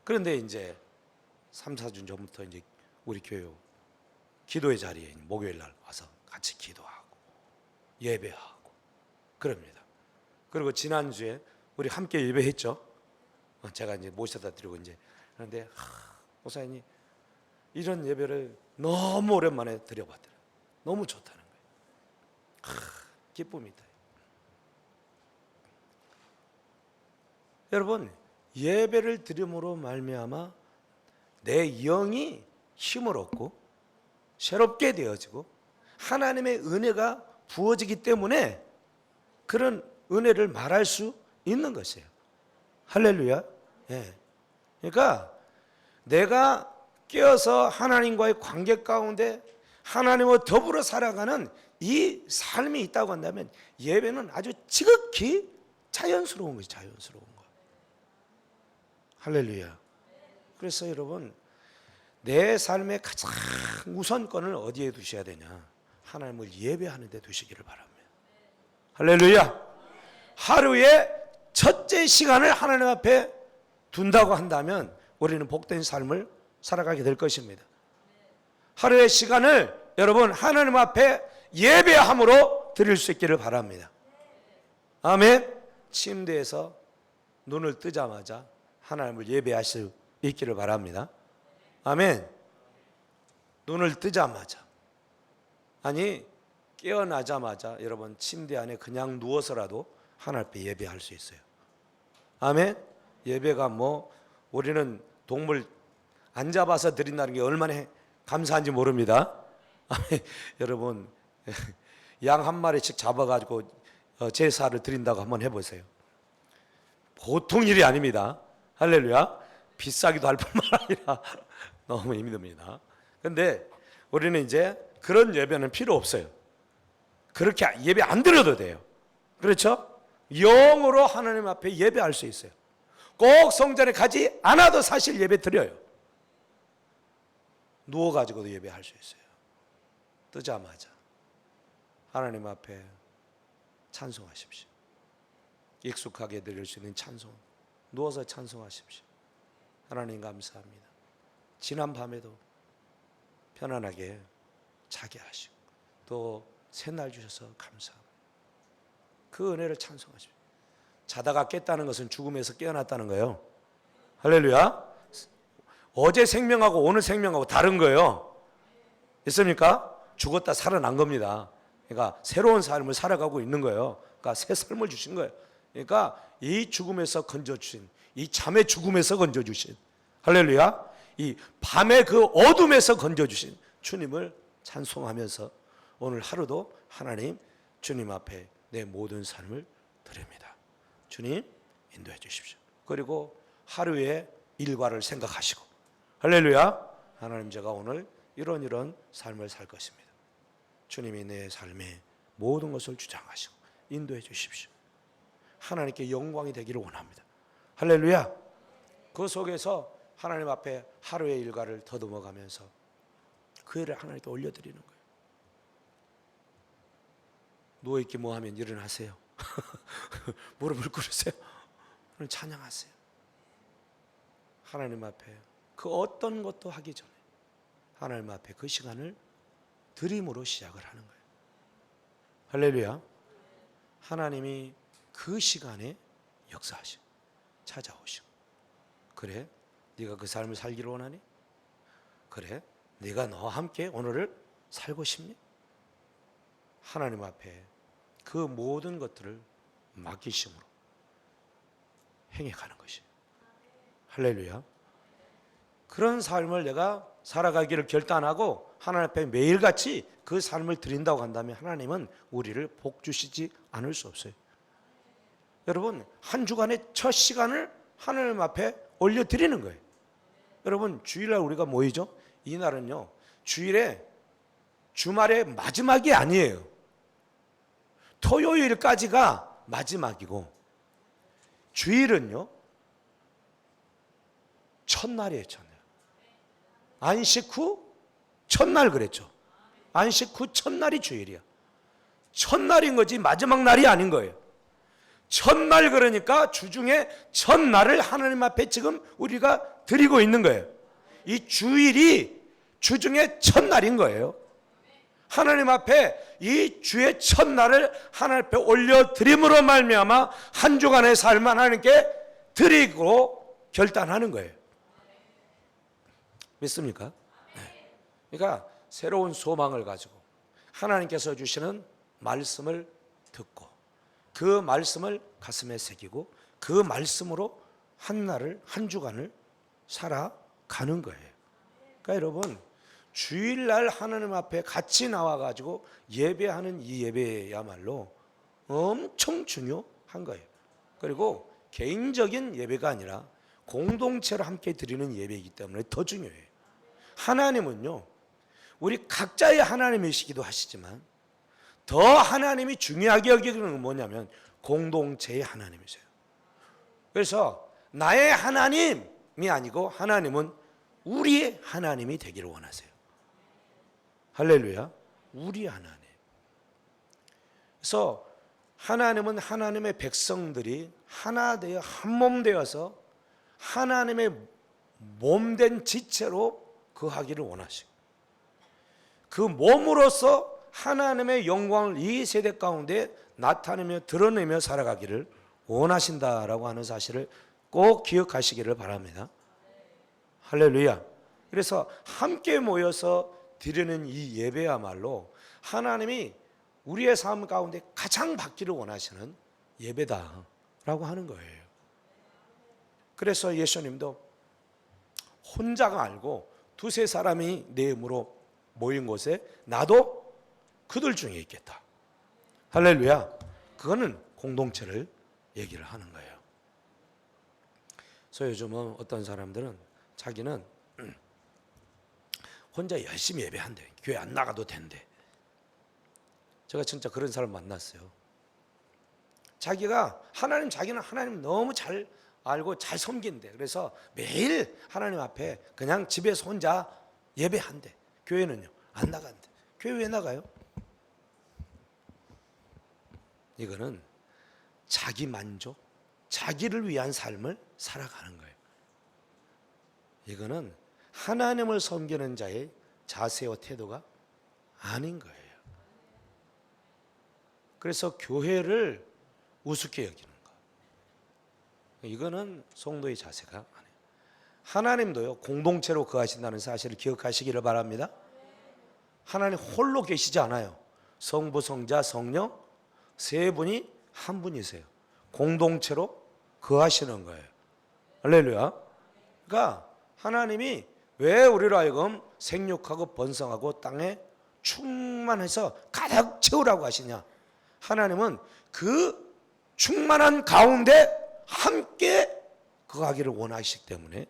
그런데 이제 3, 4주 전부터 이제 우리 교회 기도의 자리에 목요일 날 와서 같이 기도하고 예배하고 그럽니다. 그리고 지난주에 우리 함께 예배했죠. 제가 이제 모셔다 드리고 이제, 그런데 목사님 이런 예배를 너무 오랜만에 드려봤더라. 너무 좋다는 거예요. 기쁨이다. 여러분, 예배를 드림으로 말미암아 내 영이 힘을 얻고 새롭게 되어지고 하나님의 은혜가 부어지기 때문에 그런 은혜를 말할 수 있는 것이에요. 할렐루야. 예. 그러니까 내가 깨어서 하나님과의 관계 가운데 하나님과 더불어 살아가는 이 삶이 있다고 한다면 예배는 아주 지극히 자연스러운 것이 자연스러운 거. 할렐루야. 그래서 여러분, 내 삶의 가장 우선권을 어디에 두셔야 되냐? 하나님을 예배하는 데 두시기를 바랍니다. 할렐루야. 하루의 첫째 시간을 하나님 앞에 둔다고 한다면 우리는 복된 삶을 살아가게 될 것입니다. 하루의 시간을 여러분 하나님 앞에 예배함으로 드릴 수 있기를 바랍니다. 아멘. 침대에서 눈을 뜨자마자 하나님을 예배할 수 있기를 바랍니다. 아멘. 눈을 뜨자마자, 아니 깨어나자마자 여러분 침대 안에 그냥 누워서라도 하나님 앞에 예배할 수 있어요. 아멘. 예배가 뭐 우리는 동물 안 잡아서 드린다는 게 얼마나 감사한지 모릅니다. 아멘. 여러분 양 한 마리씩 잡아가지고 제사를 드린다고 한번 해보세요. 보통 일이 아닙니다. 할렐루야. 비싸기도 할 뿐만 아니라 너무 힘듭니다. 그런데 우리는 이제 그런 예배는 필요 없어요. 그렇게 예배 안 드려도 돼요. 그렇죠? 영으로 하나님 앞에 예배할 수 있어요. 꼭 성전에 가지 않아도 사실 예배 드려요. 누워가지고도 예배할 수 있어요. 뜨자마자 하나님 앞에 찬송하십시오. 익숙하게 드릴 수 있는 찬송, 누워서 찬송하십시오. 하나님 감사합니다. 지난 밤에도 편안하게 자게 하시고 또 새날 주셔서 감사합니다. 그 은혜를 찬송하십시오. 자다가 깼다는 것은 죽음에서 깨어났다는 거예요. 할렐루야. 어제 생명하고 오늘 생명하고 다른 거예요. 있습니까? 죽었다 살아난 겁니다. 그러니까 새로운 삶을 살아가고 있는 거예요. 그러니까 새 삶을 주신 거예요. 그러니까 이 죽음에서 건져주신, 이 잠의 죽음에서 건져주신, 할렐루야, 이 밤의 그 어둠에서 건져주신 주님을 찬송하면서 오늘 하루도 하나님 주님 앞에 내 모든 삶을 드립니다. 주님 인도해 주십시오. 그리고 하루의 일과를 생각하시고, 할렐루야, 하나님 제가 오늘 이런 삶을 살 것입니다. 주님이 내 삶의 모든 것을 주장하시고 인도해 주십시오. 하나님께 영광이 되기를 원합니다. 할렐루야. 그 속에서 하나님 앞에 하루의 일과를 더듬어 가면서 그 일을 하나님께 올려드리는 거예요. 누워있기 뭐하면 일어나세요. 무릎을 꿇으세요. 찬양하세요. 하나님 앞에 그 어떤 것도 하기 전에 하나님 앞에 그 시간을 드림으로 시작을 하는 거예요. 할렐루야. 하나님이 그 시간에 역사하시고 찾아오시고, 그래 네가 그 삶을 살기를 원하니? 그래 네가 너와 함께 오늘을 살고 싶니? 하나님 앞에 그 모든 것들을 맡기심으로 행해가는 것이에요. 할렐루야. 그런 삶을 내가 살아가기를 결단하고 하나님 앞에 매일같이 그 삶을 드린다고 한다면 하나님은 우리를 복 주시지 않을 수 없어요. 여러분 한 주간의 첫 시간을 하나님 앞에 올려드리는 거예요. 여러분 주일날 우리가 모이죠. 이날은요 주말의 마지막이 아니에요. 토요일까지가 마지막이고 주일은요 첫날이에요. 첫날. 안식 후 첫날 그랬죠. 안식 후 첫날이 주일이야. 첫날인 거지 마지막 날이 아닌 거예요. 첫날, 그러니까 주중에 첫날을 하나님 앞에 지금 우리가 드리고 있는 거예요. 이 주일이 주중에 첫날인 거예요. 하나님 앞에 이 주의 첫날을 하나님 앞에 올려드림으로 말미암아 한 주간의 삶을 하나님께 드리고 결단하는 거예요. 믿습니까? 그러니까 새로운 소망을 가지고 하나님께서 주시는 말씀을 듣고 그 말씀을 가슴에 새기고 그 말씀으로 한 날을 한 주간을 살아가는 거예요. 그러니까 여러분 주일날 하나님 앞에 같이 나와가지고 예배하는 이 예배야말로 엄청 중요한 거예요. 그리고 개인적인 예배가 아니라 공동체로 함께 드리는 예배이기 때문에 더 중요해요. 하나님은요 우리 각자의 하나님이시기도 하시지만 더 하나님이 중요하게 여기는 건 뭐냐면 공동체의 하나님이세요. 그래서 나의 하나님이 아니고 하나님은 우리의 하나님이 되기를 원하세요. 할렐루야. 우리 하나님. 그래서 하나님은 하나님의 백성들이 하나 되어 한 몸 되어서 하나님의 몸된 지체로 거하기를 원하시고 그 몸으로서 하나님의 영광을 이 세대 가운데 나타내며 드러내며 살아가기를 원하신다라고 하는 사실을 꼭 기억하시기를 바랍니다. 할렐루야. 그래서 함께 모여서 드리는 이 예배야말로 하나님이 우리의 삶 가운데 가장 받기를 원하시는 예배다라고 하는 거예요. 그래서 예수님도 혼자가 아니고 두세 사람이 내 이름으로 모인 곳에 나도 그들 중에 있겠다. 할렐루야. 그거는 공동체를 얘기를 하는 거예요. 그래서 요즘은 어떤 사람들은 자기는 혼자 열심히 예배한대. 교회 안 나가도 된대. 제가 진짜 그런 사람 만났어요. 자기는 하나님 너무 잘 알고 잘 섬긴대. 그래서 매일 하나님 앞에 그냥 집에서 혼자 예배한대. 교회는요 안 나간대. 교회 왜 나가요? 이거는 자기 만족, 자기를 위한 삶을 살아가는 거예요. 이거는 하나님을 섬기는 자의 자세와 태도가 아닌 거예요. 그래서 교회를 우습게 여기는 거. 이거는 성도의 자세가 아니에요. 하나님도요 공동체로 거하신다는 사실을 기억하시기를 바랍니다. 하나님 홀로 계시지 않아요. 성부, 성자, 성령 세 분이 한 분이세요. 공동체로 거하시는 거예요. 할렐루야. 그러니까 하나님이 왜 우리로 하여금 생육하고 번성하고 땅에 충만해서 가득 채우라고 하시냐? 하나님은 그 충만한 가운데 함께 거하기를 원하시기 때문에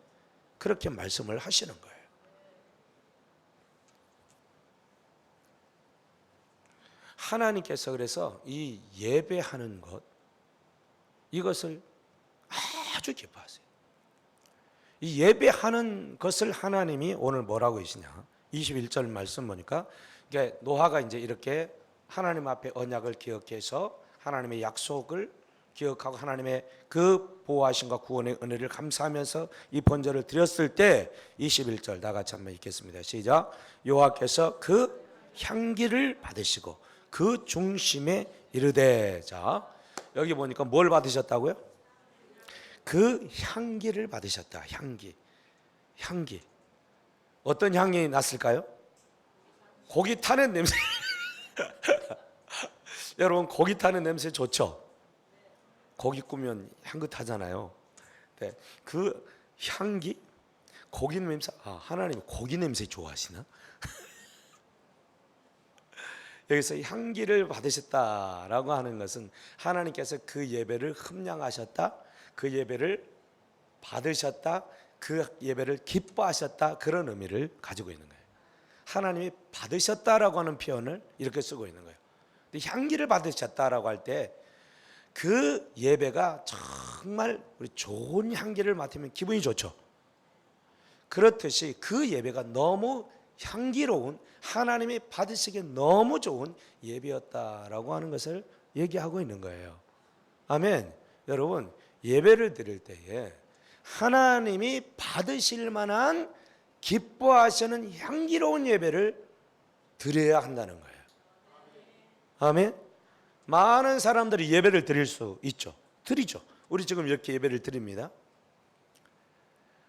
그렇게 말씀을 하시는 거예요. 하나님께서 그래서 이 예배하는 것 이것을 아주 기뻐하세요. 이 예배하는 것을 하나님이 오늘 뭐라고 하시냐? 21절 말씀 보니까 이게 노아가 이제 이렇게 하나님 앞에 언약을 기억해서 하나님의 약속을 기억하고 하나님의 그 보호하심과 구원의 은혜를 감사하면서 이 번제를 드렸을 때 21절 다 같이 한번 읽겠습니다. 시작. 여호와께서 그 향기를 받으시고 그 중심에 이르되. 자, 여기 보니까 뭘 받으셨다고요? 그 향기를 받으셨다. 향기. 어떤 향이 났을까요? 고기 타는 냄새. 여러분 고기 타는 냄새 좋죠? 고기 구우면 향긋하잖아요. 네, 그 향기, 고기 냄새. 하나님 고기 냄새 좋아하시나? 여기서 향기를 받으셨다라고 하는 것은 하나님께서 그 예배를 흠양하셨다, 그 예배를 받으셨다, 그 예배를 기뻐하셨다, 그런 의미를 가지고 있는 거예요. 하나님이 받으셨다라고 하는 표현을 이렇게 쓰고 있는 거예요. 근데 향기를 받으셨다라고 할 때 그 예배가 정말 우리 좋은 향기를 맡으면 기분이 좋죠. 그렇듯이 그 예배가 너무 향기로운, 하나님이 받으시기에 너무 좋은 예배였다라고 하는 것을 얘기하고 있는 거예요. 아멘. 여러분 예배를 드릴 때에 하나님이 받으실 만한 기뻐하시는 향기로운 예배를 드려야 한다는 거예요. 아멘. 많은 사람들이 예배를 드릴 수 있죠. 드리죠. 우리 지금 이렇게 예배를 드립니다.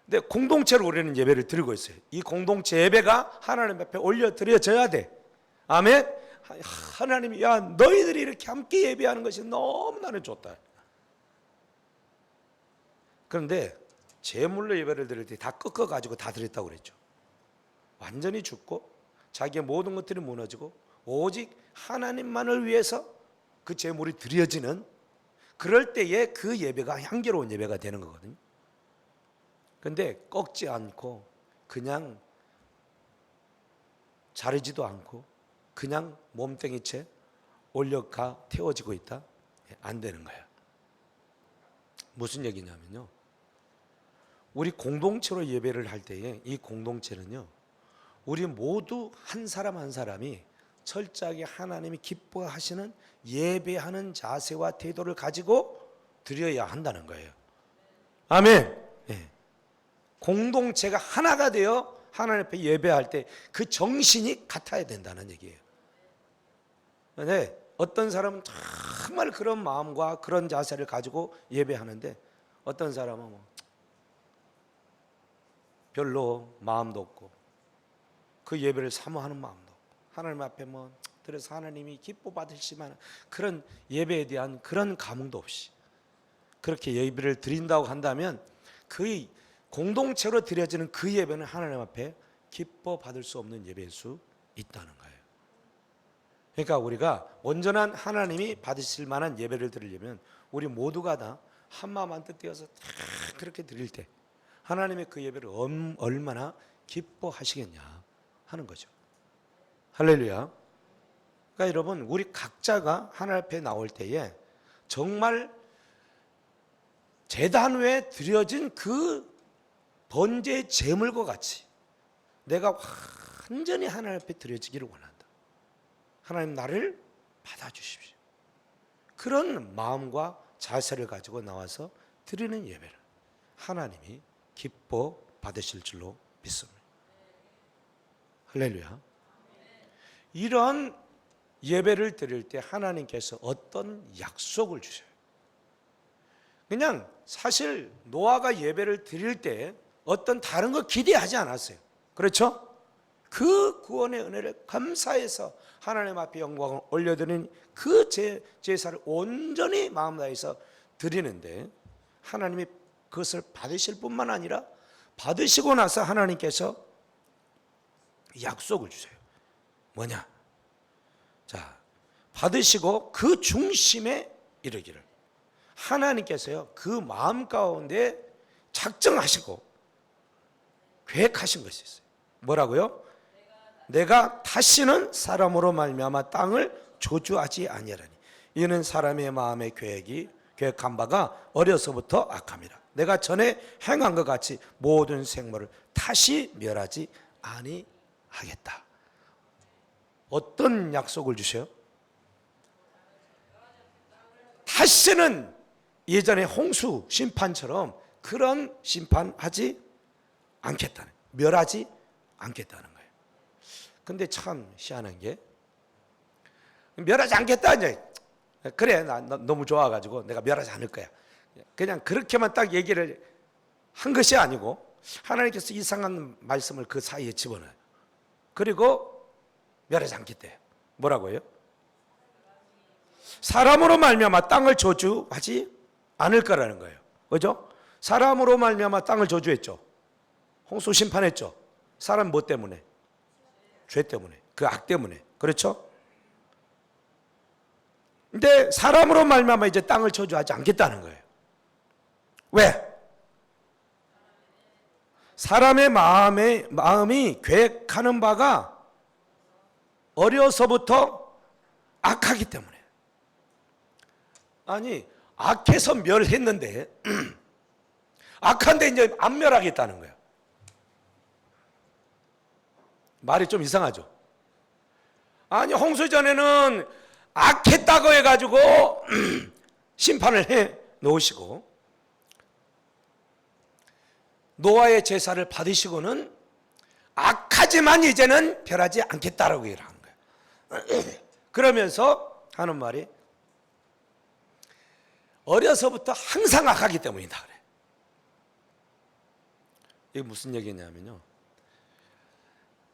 근데 공동체로 우리는 예배를 드리고 있어요. 이 공동체 예배가 하나님 앞에 올려드려져야 돼. 아멘. 하나님이 야 너희들이 이렇게 함께 예배하는 것이 너무 나는 좋다. 그런데 제물로 예배를 드릴 때 다 꺾어가지고 다 드렸다고 그랬죠. 완전히 죽고 자기의 모든 것들이 무너지고 오직 하나님만을 위해서 그 제물이 드려지는, 그럴 때에 그 예배가 향기로운 예배가 되는 거거든요. 그런데 꺾지 않고 그냥 자르지도 않고 그냥 몸뚱이채 올려가 태워지고 있다? 안 되는 거예요. 무슨 얘기냐면요, 우리 공동체로 예배를 할 때에 이 공동체는요, 우리 모두 한 사람 한 사람이 철저하게 하나님이 기뻐하시는 예배하는 자세와 태도를 가지고 드려야 한다는 거예요. 아멘. 네. 공동체가 하나가 되어 하나님 앞에 예배할 때 그 정신이 같아야 된다는 얘기예요. 네. 어떤 사람은 정말 그런 마음과 그런 자세를 가지고 예배하는데 어떤 사람은 별로 마음도 없고 그 예배를 사모하는 마음도 없고 하나님 앞에 그래서 하나님이 기뻐 받으실 만한 그런 예배에 대한 그런 감흥도 없이 그렇게 예배를 드린다고 한다면 그 공동체로 드려지는 그 예배는 하나님 앞에 기뻐 받을 수 없는 예배일 수 있다는 거예요. 그러니까 우리가 온전한 하나님이 받으실 만한 예배를 드리려면 우리 모두가 다 한마음 한뜻 되어서 다 그렇게 드릴 때 하나님의 그 예배를 얼마나 기뻐하시겠냐 하는 거죠. 할렐루야. 그러니까 여러분, 우리 각자가 하나님 앞에 나올 때에 정말 제단 위에 드려진 그 번제의 제물과 같이 내가 완전히 하나님 앞에 드려지기를 원한다. 하나님 나를 받아주십시오. 그런 마음과 자세를 가지고 나와서 드리는 예배를 하나님이 기뻐 받으실 줄로 믿습니다. 할렐루야. 이런 예배를 드릴 때 하나님께서 어떤 약속을 주셔요. 그냥 사실 노아가 예배를 드릴 때 어떤 다른 거 기대하지 않았어요. 그렇죠? 그 구원의 은혜를 감사해서 하나님 앞에 영광을 올려드리는 그 제사를 온전히 마음 다해서 드리는데 하나님이 그것을 받으실 뿐만 아니라 받으시고 나서 하나님께서 약속을 주세요. 뭐냐? 자, 받으시고 그 중심에 이르기를 하나님께서요 그 마음 가운데 작정하시고 계획하신 것이 있어요. 뭐라고요? 내가 다시는 사람으로 말미암아 땅을 저주하지 아니하리니 이는 사람의 마음의 계획한 바가 어려서부터 악함이라. 내가 전에 행한 것 같이 모든 생물을 다시 멸하지 아니하겠다. 어떤 약속을 주셔요? 다시는 예전에 홍수 심판처럼 그런 심판하지 않겠다는, 멸하지 않겠다는 거예요. 근데 참 희한한 게 멸하지 않겠다 이제 그래 나 너무 좋아가지고 내가 멸하지 않을 거야. 그냥 그렇게만 딱 얘기를 한 것이 아니고 하나님께서 이상한 말씀을 그 사이에 집어넣어요. 그리고 멸하지 않겠대요. 뭐라고요? 사람으로 말미암아 땅을 저주하지 않을 거라는 거예요. 그죠? 사람으로 말미암아 땅을 저주했죠. 홍수 심판했죠. 사람 뭐 때문에? 죄 때문에, 그 악 때문에. 그렇죠? 근데 사람으로 말미암아 이제 땅을 저주하지 않겠다는 거예요. 왜? 사람의 마음이 계획하는 바가 어려서부터 악하기 때문에. 아니 악해서 멸했는데 악한데 이제 안 멸하겠다는 거예요. 말이 좀 이상하죠. 아니 홍수 전에는 악했다고 해가지고 심판을 해 놓으시고 노아의 제사를 받으시고는 악하지만 이제는 멸하지 않겠다라고 얘기를 하는 거예요. 그러면서 하는 말이 어려서부터 항상 악하기 때문이다 그래. 이게 무슨 얘기냐면요,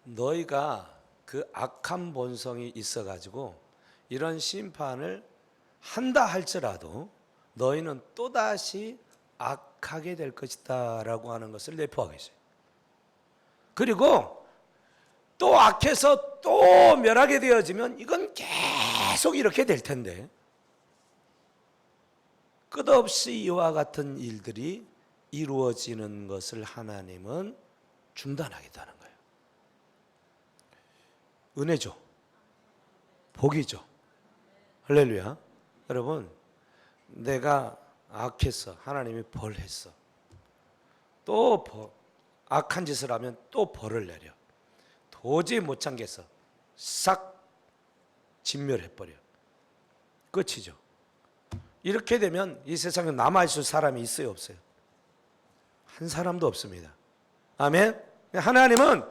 너희가 그 악한 본성이 있어가지고 이런 심판을 한다 할지라도 너희는 또다시 악하게 될 것이다 라고 하는 것을 내포하고 있어요. 그리고 또 악해서 또 멸하게 되어지면 이건 계속 이렇게 될 텐데, 끝없이 이와 같은 일들이 이루어지는 것을 하나님은 중단하겠다는 거예요. 은혜죠. 복이죠. 할렐루야. 여러분, 내가 악했어. 하나님이 벌했어. 또 악한 짓을 하면 또 벌을 내려. 도저히 못 참겠어. 싹 진멸해버려. 끝이죠. 이렇게 되면 이 세상에 남아있을 사람이 있어요, 없어요? 한 사람도 없습니다. 아멘. 하나님은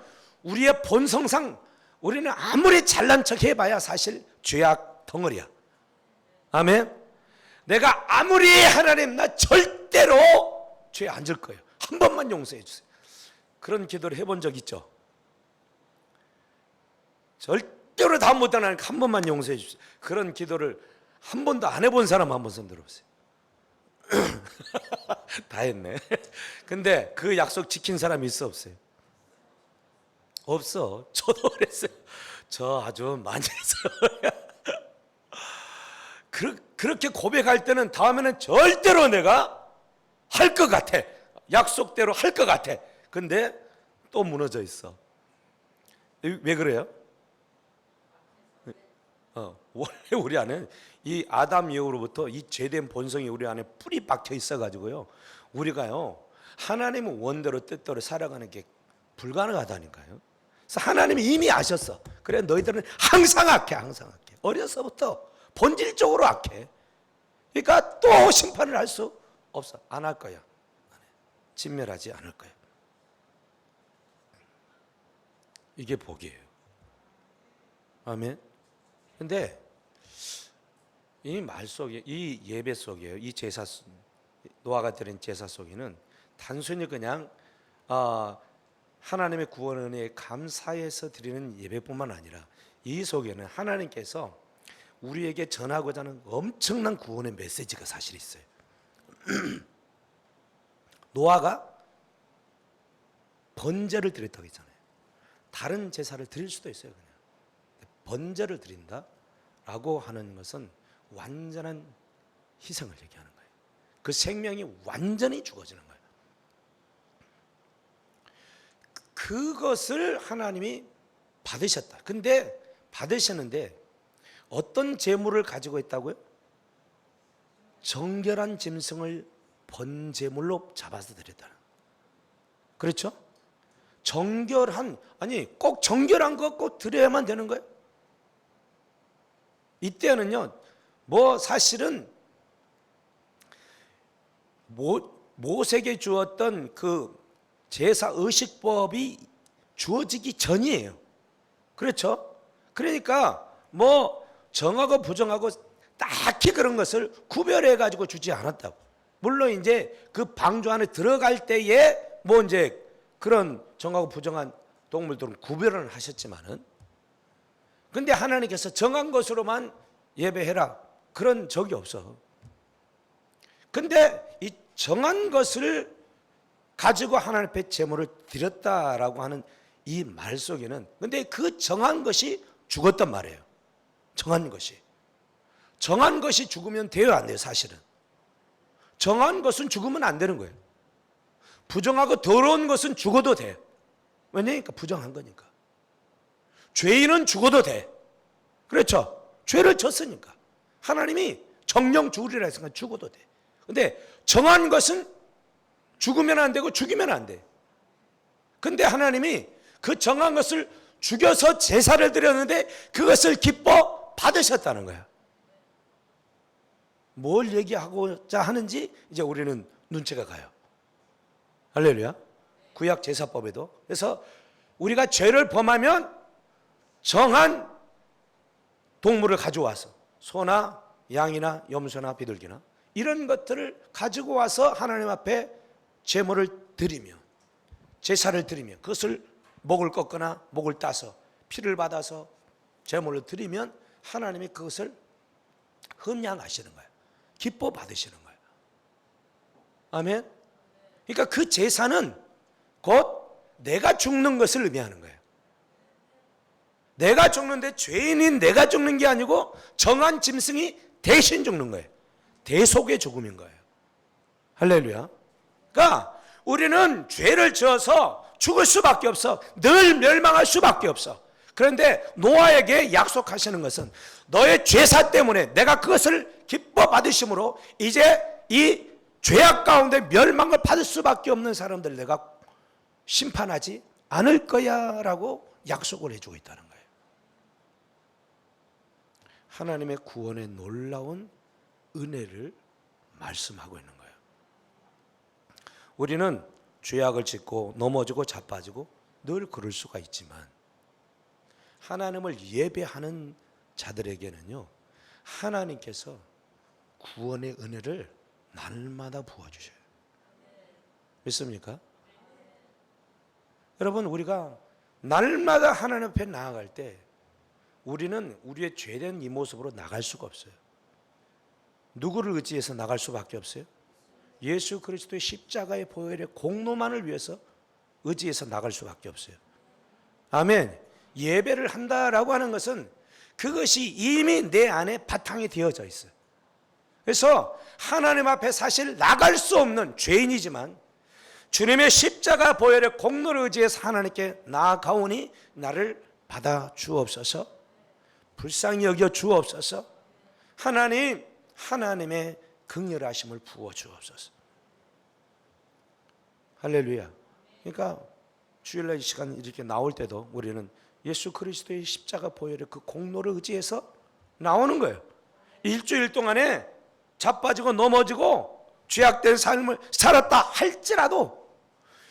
우리의 본성상 우리는 아무리 잘난 척 해봐야 사실 죄악 덩어리야. 아멘. 내가 아무리 하나님 나 절대로 죄 안 질 거예요, 한 번만 용서해 주세요, 그런 기도를 해본 적 있죠? 절대로 다음 못 하나님 한 번만 용서해 주세요, 그런 기도를 한 번도 안 해본 사람 한 번 손 들어보세요. 다 했네. 근데 그 약속 지킨 사람이 있어, 없어요? 없어. 저도 그랬어요. 저 아주 많이 했어요. 그렇게 고백할 때는 다음에는 절대로 내가 할 것 같아, 약속대로 할 것 같아. 근데 또 무너져 있어. 왜 그래요? 원래 우리 안에 이 아담 이후로부터 이 죄된 본성이 우리 안에 뿌리 박혀 있어 가지고요, 우리가요 하나님의 원대로 뜻대로 살아가는 게 불가능하다니까요. 그래서 하나님이 이미 아셨어. 그래, 너희들은 항상 악해, 항상 악해. 어려서부터 본질적으로 악해. 그러니까 또 심판을 할 수 없어. 안 할 거야. 진멸하지 않을 거야. 이게 복이에요. 아멘. 근데 이 말 속에, 이 예배 속에요, 이 제사, 노아가 드린 제사 속에는 단순히 그냥 하나님의 구원 은혜에 감사해서 드리는 예배뿐만 아니라 이 속에는 하나님께서 우리에게 전하고자 하는 엄청난 구원의 메시지가 사실 있어요. 노아가 번제를 드렸다고 했잖아요. 다른 제사를 드릴 수도 있어요. 그냥 번제를 드린다라고 하는 것은 완전한 희생을 얘기하는 거예요. 그 생명이 완전히 죽어지는 거예요. 그것을 하나님이 받으셨다. 근데 받으셨는데 어떤 제물을 가지고 있다고요? 정결한 짐승을 번제물로 잡아서 드렸다. 그렇죠? 정결한, 아니 꼭 정결한 거 꼭 드려야만 되는 거예요? 이때는요, 사실은 모세에게 주었던 그 제사 의식법이 주어지기 전이에요. 그렇죠? 그러니까 정하고 부정하고 딱히 그런 것을 구별해 가지고 주지 않았다고. 물론 이제 그 방주 안에 들어갈 때에 이제 그런 정하고 부정한 동물들은 구별을 하셨지만은, 근데 하나님께서 정한 것으로만 예배해라, 그런 적이 없어. 근데 이 정한 것을 가지고 하나님 앞에 제물을 드렸다라고 하는 이 말 속에는, 근데 그 정한 것이 죽었단 말이에요. 정한 것이 죽으면 돼요, 안 돼요? 사실은 정한 것은 죽으면 안 되는 거예요. 부정하고 더러운 것은 죽어도 돼. 왜냐니까 부정한 거니까. 죄인은 죽어도 돼. 그렇죠? 죄를 졌으니까. 하나님이 정령 죽으리라 했으니까 죽어도 돼. 근데 정한 것은 죽으면 안 되고 죽이면 안 돼. 근데 하나님이 그 정한 것을 죽여서 제사를 드렸는데 그것을 기뻐 받으셨다는 거야. 뭘 얘기하고자 하는지 이제 우리는 눈치가 가요. 할렐루야. 구약 제사법에도. 그래서 우리가 죄를 범하면 정한 동물을 가져와서, 소나 양이나 염소나 비둘기나 이런 것들을 가지고 와서 하나님 앞에 제물을 드리면 제사를 드리면 그것을 목을 꺾거나 목을 따서 피를 받아서 제물로 드리면 하나님이 그것을 흠양하시는 거예요. 기뻐 받으시는 거예요. 아멘. 그러니까 그 제사는 곧 내가 죽는 것을 의미하는 거예요. 내가 죽는데 죄인인 내가 죽는 게 아니고 정한 짐승이 대신 죽는 거예요. 대속의 죽음인 거예요. 할렐루야. 그러니까 우리는 죄를 지어서 죽을 수밖에 없어. 늘 멸망할 수밖에 없어. 그런데 노아에게 약속하시는 것은 너의 죄사 때문에 내가 그것을 기뻐 받으심으로 이제 이 죄악 가운데 멸망을 받을 수밖에 없는 사람들 내가 심판하지 않을 거야 라고 약속을 해주고 있다는 거예요. 하나님의 구원의 놀라운 은혜를 말씀하고 있는 거예요. 우리는 죄악을 짓고 넘어지고 자빠지고 늘 그럴 수가 있지만 하나님을 예배하는 자들에게는요, 하나님께서 구원의 은혜를 날마다 부어주셔요. 믿습니까? 여러분, 우리가 날마다 하나님 앞에 나아갈 때 우리는 우리의 죄된 이 모습으로 나갈 수가 없어요. 누구를 의지해서 나갈 수밖에 없어요? 예수 그리스도의 십자가의 보혈의 공로만을 위해서 의지해서 나갈 수밖에 없어요. 아멘. 예배를 한다라고 하는 것은 그것이 이미 내 안에 바탕이 되어져 있어요. 그래서 하나님 앞에 사실 나갈 수 없는 죄인이지만 주님의 십자가 보혈의 공로를 의지해서 하나님께 나아가오니 나를 받아 주옵소서, 불쌍히 여겨 주옵소서, 하나님의 긍휼하심을 부어 주옵소서. 할렐루야. 그러니까 주일날 이 시간 이렇게 나올 때도 우리는 예수 그리스도의 십자가 보혈의 그 공로를 의지해서 나오는 거예요. 일주일 동안에 자빠지고 넘어지고 죄악된 삶을 살았다 할지라도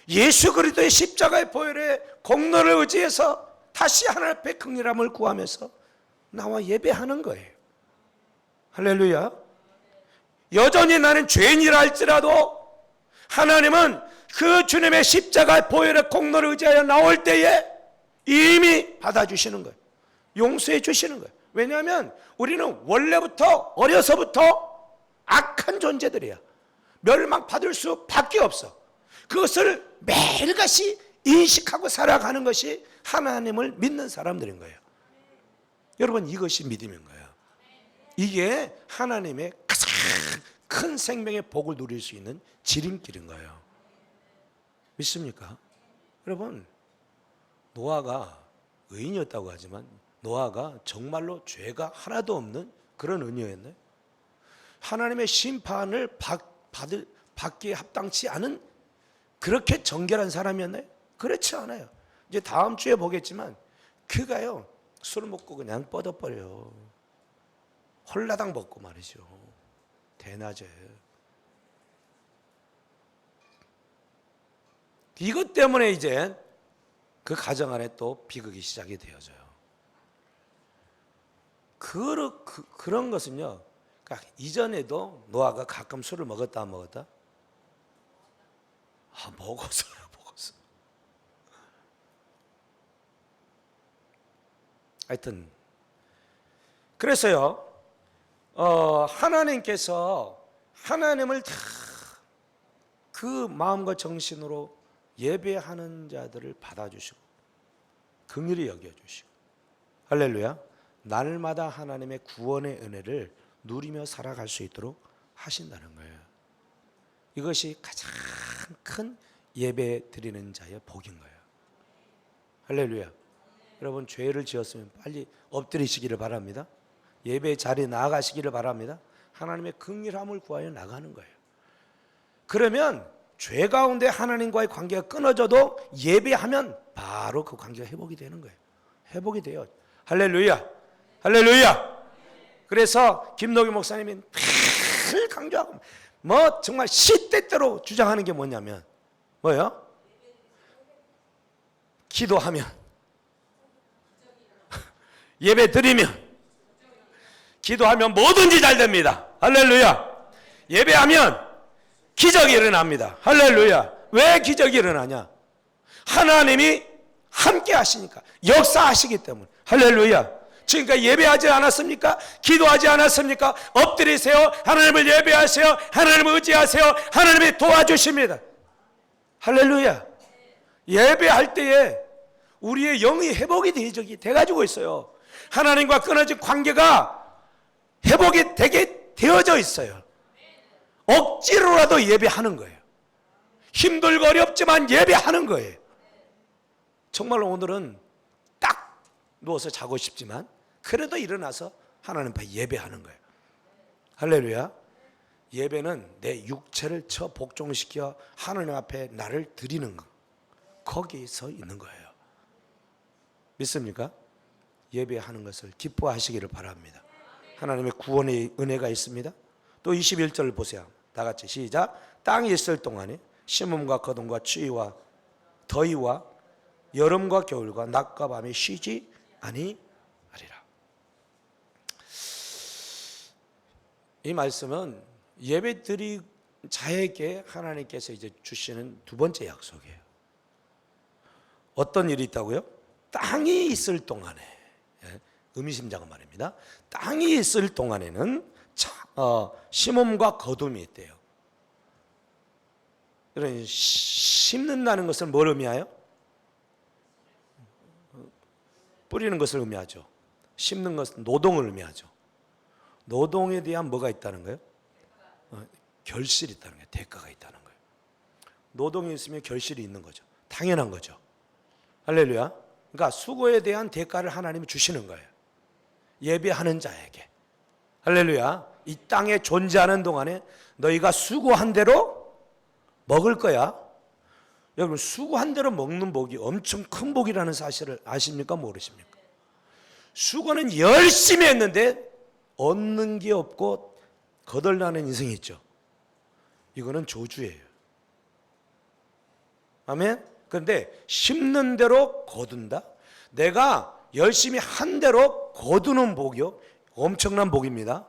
예수 그리스도의 십자가의 보혈의 공로를 의지해서 다시 하나님 앞에 긍휼함을 구하면서 나와 예배하는 거예요. 할렐루야. 여전히 나는 죄인이라 할지라도 하나님은 그 주님의 십자가의 보혈의 공로를 의지하여 나올 때에 이미 받아주시는 거예요. 용서해 주시는 거예요. 왜냐하면 우리는 원래부터 어려서부터 악한 존재들이야. 멸망받을 수밖에 없어. 그것을 매일같이 인식하고 살아가는 것이 하나님을 믿는 사람들인 거예요. 여러분, 이것이 믿음인 거예요. 이게 하나님의 가장 큰 생명의 복을 누릴 수 있는 지름길인 거예요. 믿습니까? 여러분, 노아가 의인이었다고 하지만 노아가 정말로 죄가 하나도 없는 그런 의인이었나요? 하나님의 심판을 받기에 합당치 않은 그렇게 정결한 사람이었나요? 그렇지 않아요. 이제 다음 주에 보겠지만 그가요, 술 먹고 그냥 뻗어버려요. 홀라당 먹고 말이죠. 대낮에. 이것 때문에 이제 그 가정 안에 또 비극이 시작이 되어져요. 그런 것은요, 그러니까 이전에도 노아가 가끔 술을 먹었다 안 먹었다? 먹었어요. 하여튼 그래서요, 하나님께서 하나님을 다 그 마음과 정신으로 예배하는 자들을 받아주시고 긍휼히 여겨주시고, 할렐루야, 날마다 하나님의 구원의 은혜를 누리며 살아갈 수 있도록 하신다는 거예요. 이것이 가장 큰 예배 드리는 자의 복인 거예요. 할렐루야. 여러분, 죄를 지었으면 빨리 엎드리시기를 바랍니다. 예배 자리에 나아가시기를 바랍니다. 하나님의 긍휼함을 구하여 나가는 거예요. 그러면 죄 가운데 하나님과의 관계가 끊어져도 예배하면 바로 그 관계가 회복이 되는 거예요. 회복이 돼요. 할렐루야. 할렐루야. 그래서 김노기 목사님이 늘 강조하고 정말 시때때로 주장하는 게 뭐냐면 뭐예요? 기도하면, 예배 드리면, 기도하면 뭐든지 잘 됩니다. 할렐루야. 예배하면 기적이 일어납니다. 할렐루야. 왜 기적이 일어나냐? 하나님이 함께 하시니까, 역사하시기 때문에. 할렐루야. 지금까지 예배하지 않았습니까? 기도하지 않았습니까? 엎드리세요. 하나님을 예배하세요. 하나님을 의지하세요. 하나님이 도와주십니다. 할렐루야. 예배할 때에 우리의 영이 회복이 돼가지고 있어요. 하나님과 끊어진 관계가 회복이 되게 되어져 있어요. 억지로라도 예배하는 거예요. 힘들고 어렵지만 예배하는 거예요. 정말로 오늘은 딱 누워서 자고 싶지만 그래도 일어나서 하나님 앞에 예배하는 거예요. 할렐루야. 예배는 내 육체를 복종시켜 하나님 앞에 나를 드리는 거, 거기서 있는 거예요. 믿습니까? 예배하는 것을 기뻐하시기를 바랍니다. 하나님의 구원의 은혜가 있습니다. 또 21절 보세요. 다 같이 시작. 땅이 있을 동안에 심음과 거둠과 추위와 더위와 여름과 겨울과 낮과 밤이 쉬지 아니하리라. 이 말씀은 예배드리 자에게 하나님께서 이제 주시는 두 번째 약속이에요. 어떤 일이 있다고요? 땅이 있을 동안에, 의미심장한 말입니다. 땅이 있을 동안에는 심음과 거둠이 있대요. 심는다는 것은 뭘 의미해요? 뿌리는 것을 의미하죠. 심는 것은 노동을 의미하죠. 노동에 대한 뭐가 있다는 거예요? 결실이 있다는 거예요. 대가가 있다는 거예요. 노동이 있으면 결실이 있는 거죠. 당연한 거죠. 할렐루야. 그러니까 수고에 대한 대가를 하나님이 주시는 거예요. 예배하는 자에게. 할렐루야. 이 땅에 존재하는 동안에 너희가 수고한 대로 먹을 거야. 여러분, 수고한 대로 먹는 복이 엄청 큰 복이라는 사실을 아십니까? 모르십니까? 수고는 열심히 했는데 얻는 게 없고 거덜나는 인생이 있죠. 이거는 저주예요. 아멘? 그런데 심는 대로 거둔다? 내가 열심히 한 대로 거두는 복이요, 엄청난 복입니다.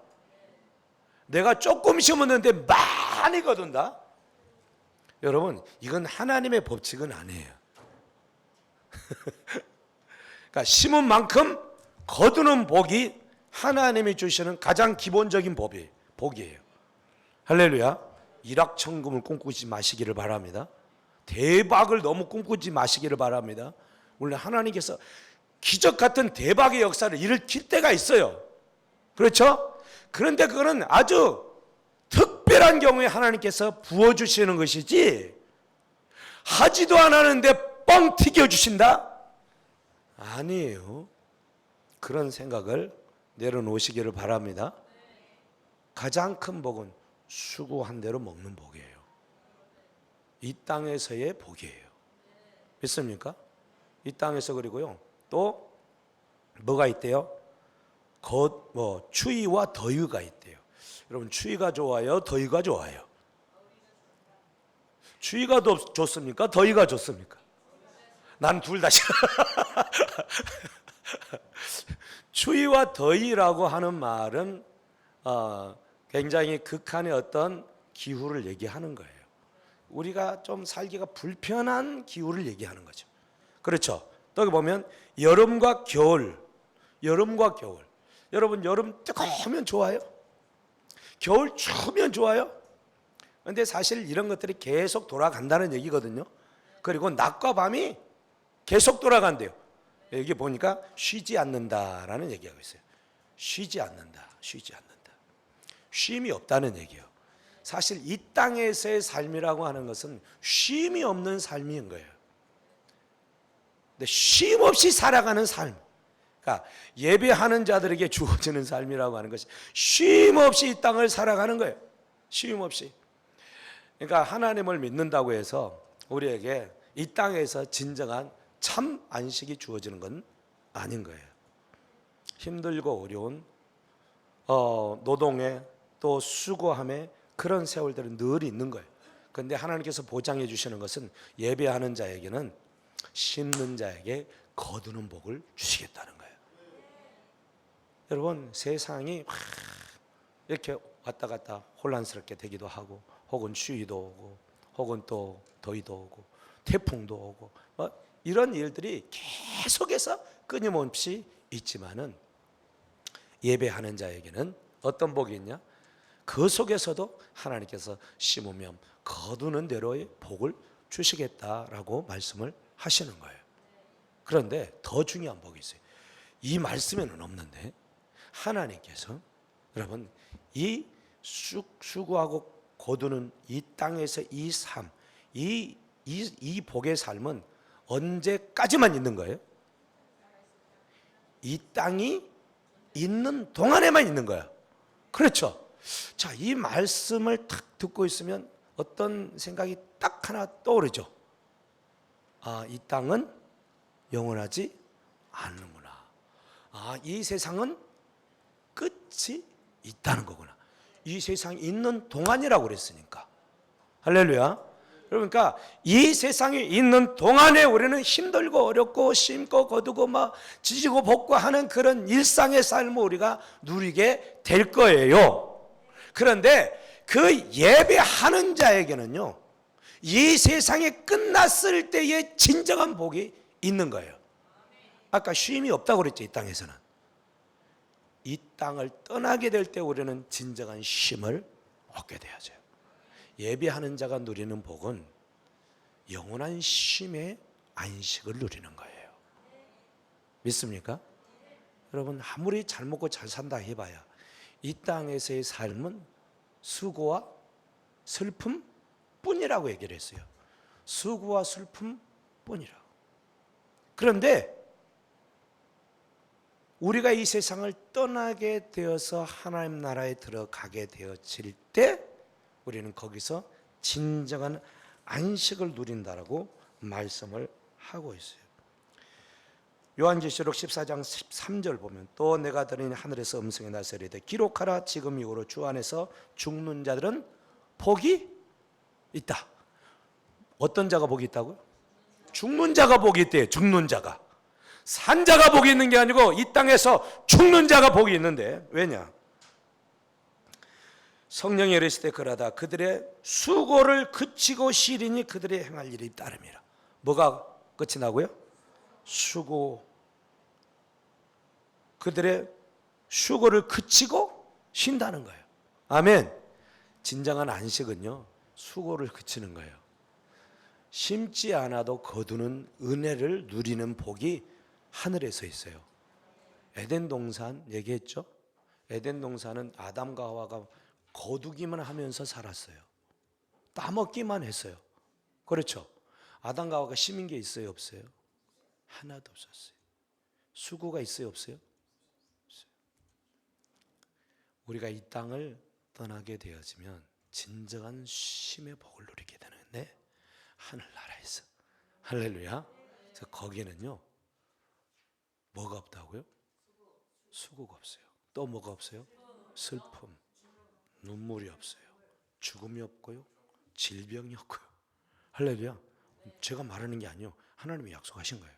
내가 조금 심었는데 많이 거둔다? 여러분, 이건 하나님의 법칙은 아니에요. 그러니까 심은 만큼 거두는 복이 하나님이 주시는 가장 기본적인 복이에요. 할렐루야. 일확천금을 꿈꾸지 마시기를 바랍니다. 대박을 너무 꿈꾸지 마시기를 바랍니다. 물론 하나님께서 기적 같은 대박의 역사를 일으킬 때가 있어요. 그렇죠? 그런데 그거는 아주 특별한 경우에 하나님께서 부어주시는 것이지, 하지도 않았는데 뻥 튀겨주신다? 아니에요. 그런 생각을 내려놓으시기를 바랍니다. 가장 큰 복은 수고한 대로 먹는 복이에요. 이 땅에서의 복이에요. 믿습니까? 이 땅에서. 그리고요, 또 뭐가 있대요? 추위와 더위가 있대요. 여러분, 추위가 좋아요? 더위가 좋아요? 추위가 좋습니까? 더위가 좋습니까? 난 둘 다 싫어. 추위와 더위라고 하는 말은 굉장히 극한의 어떤 기후를 얘기하는 거예요. 우리가 좀 살기가 불편한 기후를 얘기하는 거죠. 그렇죠? 또 여기 보면 여름과 겨울. 여러분, 여름 뜨거우면 좋아요? 겨울 추우면 좋아요? 그런데 사실 이런 것들이 계속 돌아간다는 얘기거든요. 그리고 낮과 밤이 계속 돌아간대요. 여기 보니까 쉬지 않는다라는 얘기하고 있어요. 쉬지 않는다. 쉼이 없다는 얘기예요. 사실 이 땅에서의 삶이라고 하는 것은 쉼이 없는 삶인 거예요. 근데 쉼 없이 살아가는 삶, 그러니까 예배하는 자들에게 주어지는 삶이라고 하는 것이 쉼 없이 이 땅을 살아가는 거예요. 쉼 없이. 그러니까 하나님을 믿는다고 해서 우리에게 이 땅에서 진정한 참 안식이 주어지는 건 아닌 거예요. 힘들고 어려운 노동에 또 수고함에 그런 세월들은 늘 있는 거예요. 그런데 하나님께서 보장해 주시는 것은 예배하는 자에게는 심는 자에게 거두는 복을 주시겠다는 거예요. 여러분, 세상이 이렇게 왔다 갔다 혼란스럽게 되기도 하고, 혹은 추위도 오고, 혹은 또 더위도 오고, 태풍도 오고 이런 일들이 계속해서 끊임없이 있지만은 예배하는 자에게는 어떤 복이 있냐? 그 속에서도 하나님께서 심으면 거두는 대로의 복을 주시겠다라고 말씀을 하시는 거예요. 그런데 더 중요한 복이 있어요. 이 말씀에는 없는데 하나님께서 여러분 이 수고하고 거두는 이 땅에서 이 삶, 이 복의 삶은 언제까지만 있는 거예요? 이 땅이 있는 동안에만 있는 거야. 그렇죠? 자, 이 말씀을 딱 듣고 있으면 어떤 생각이 딱 하나 떠오르죠. 아, 이 땅은 영원하지 않는구나. 아, 이 세상은 끝이 있다는 거구나. 이 세상이 있는 동안이라고 그랬으니까. 할렐루야. 그러니까 이 세상에 있는 동안에 우리는 힘들고 어렵고 심고 거두고 막 지지고 볶고 하는 그런 일상의 삶을 우리가 누리게 될 거예요. 그런데 그 예배하는 자에게는요, 이 세상이 끝났을 때의 진정한 복이 있는 거예요. 아까 쉼이 없다고 그랬죠. 이 땅에서는. 이 땅을 떠나게 될 때 우리는 진정한 쉼을 얻게 되어져요. 예배하는 자가 누리는 복은 영원한 쉼의 안식을 누리는 거예요. 믿습니까? 여러분 아무리 잘 먹고 잘 산다 해봐야 이 땅에서의 삶은 수고와 슬픔 뿐이라고 얘기를 했어요. 수고와 슬픔 뿐이라고. 그런데 우리가 이 세상을 떠나게 되어서 하나님 나라에 들어가게 되어질 때 우리는 거기서 진정한 안식을 누린다라고 말씀을 하고 있어요. 요한계시록 14장 13절 보면 또 내가 들으니 하늘에서 음성이 나서 이르되 기록하라 지금 이후로 주 안에서 죽는 자들은 복이 있다. 어떤 자가 복이 있다고요? 죽는 자가 복이 있대요. 죽는 자가. 산 자가 복이 있는 게 아니고 이 땅에서 죽는 자가 복이 있는데 왜냐? 성령이 이르시되 그러다 그들의 수고를 그치고 시리니 그들의 행할 일이 따름이라. 뭐가 끝이 나고요? 수고. 그들의 수고를 그치고 쉰다는 거예요. 아멘. 진정한 안식은요, 수고를 그치는 거예요. 심지 않아도 거두는 은혜를 누리는 복이 하늘에서 있어요. 에덴 동산 얘기했죠? 에덴 동산은 아담과 하와가 거두기만 하면서 살았어요. 따먹기만 했어요. 그렇죠? 아담과 하와가 심은 게 있어요, 없어요? 하나도 없었어요. 수고가 있어요, 없어요? 없어요. 우리가 이 땅을 떠나게 되어지면 진정한 쉼의 복을 누리게 되는데 하늘나라에서. 할렐루야. 그래서 거기는요 뭐가 없다고요? 수고가 없어요. 또 뭐가 없어요? 슬픔, 눈물이 없어요. 죽음이 없고요, 질병이 없고요. 할렐루야. 제가 말하는 게 아니요, 하나님이 약속하신 거예요.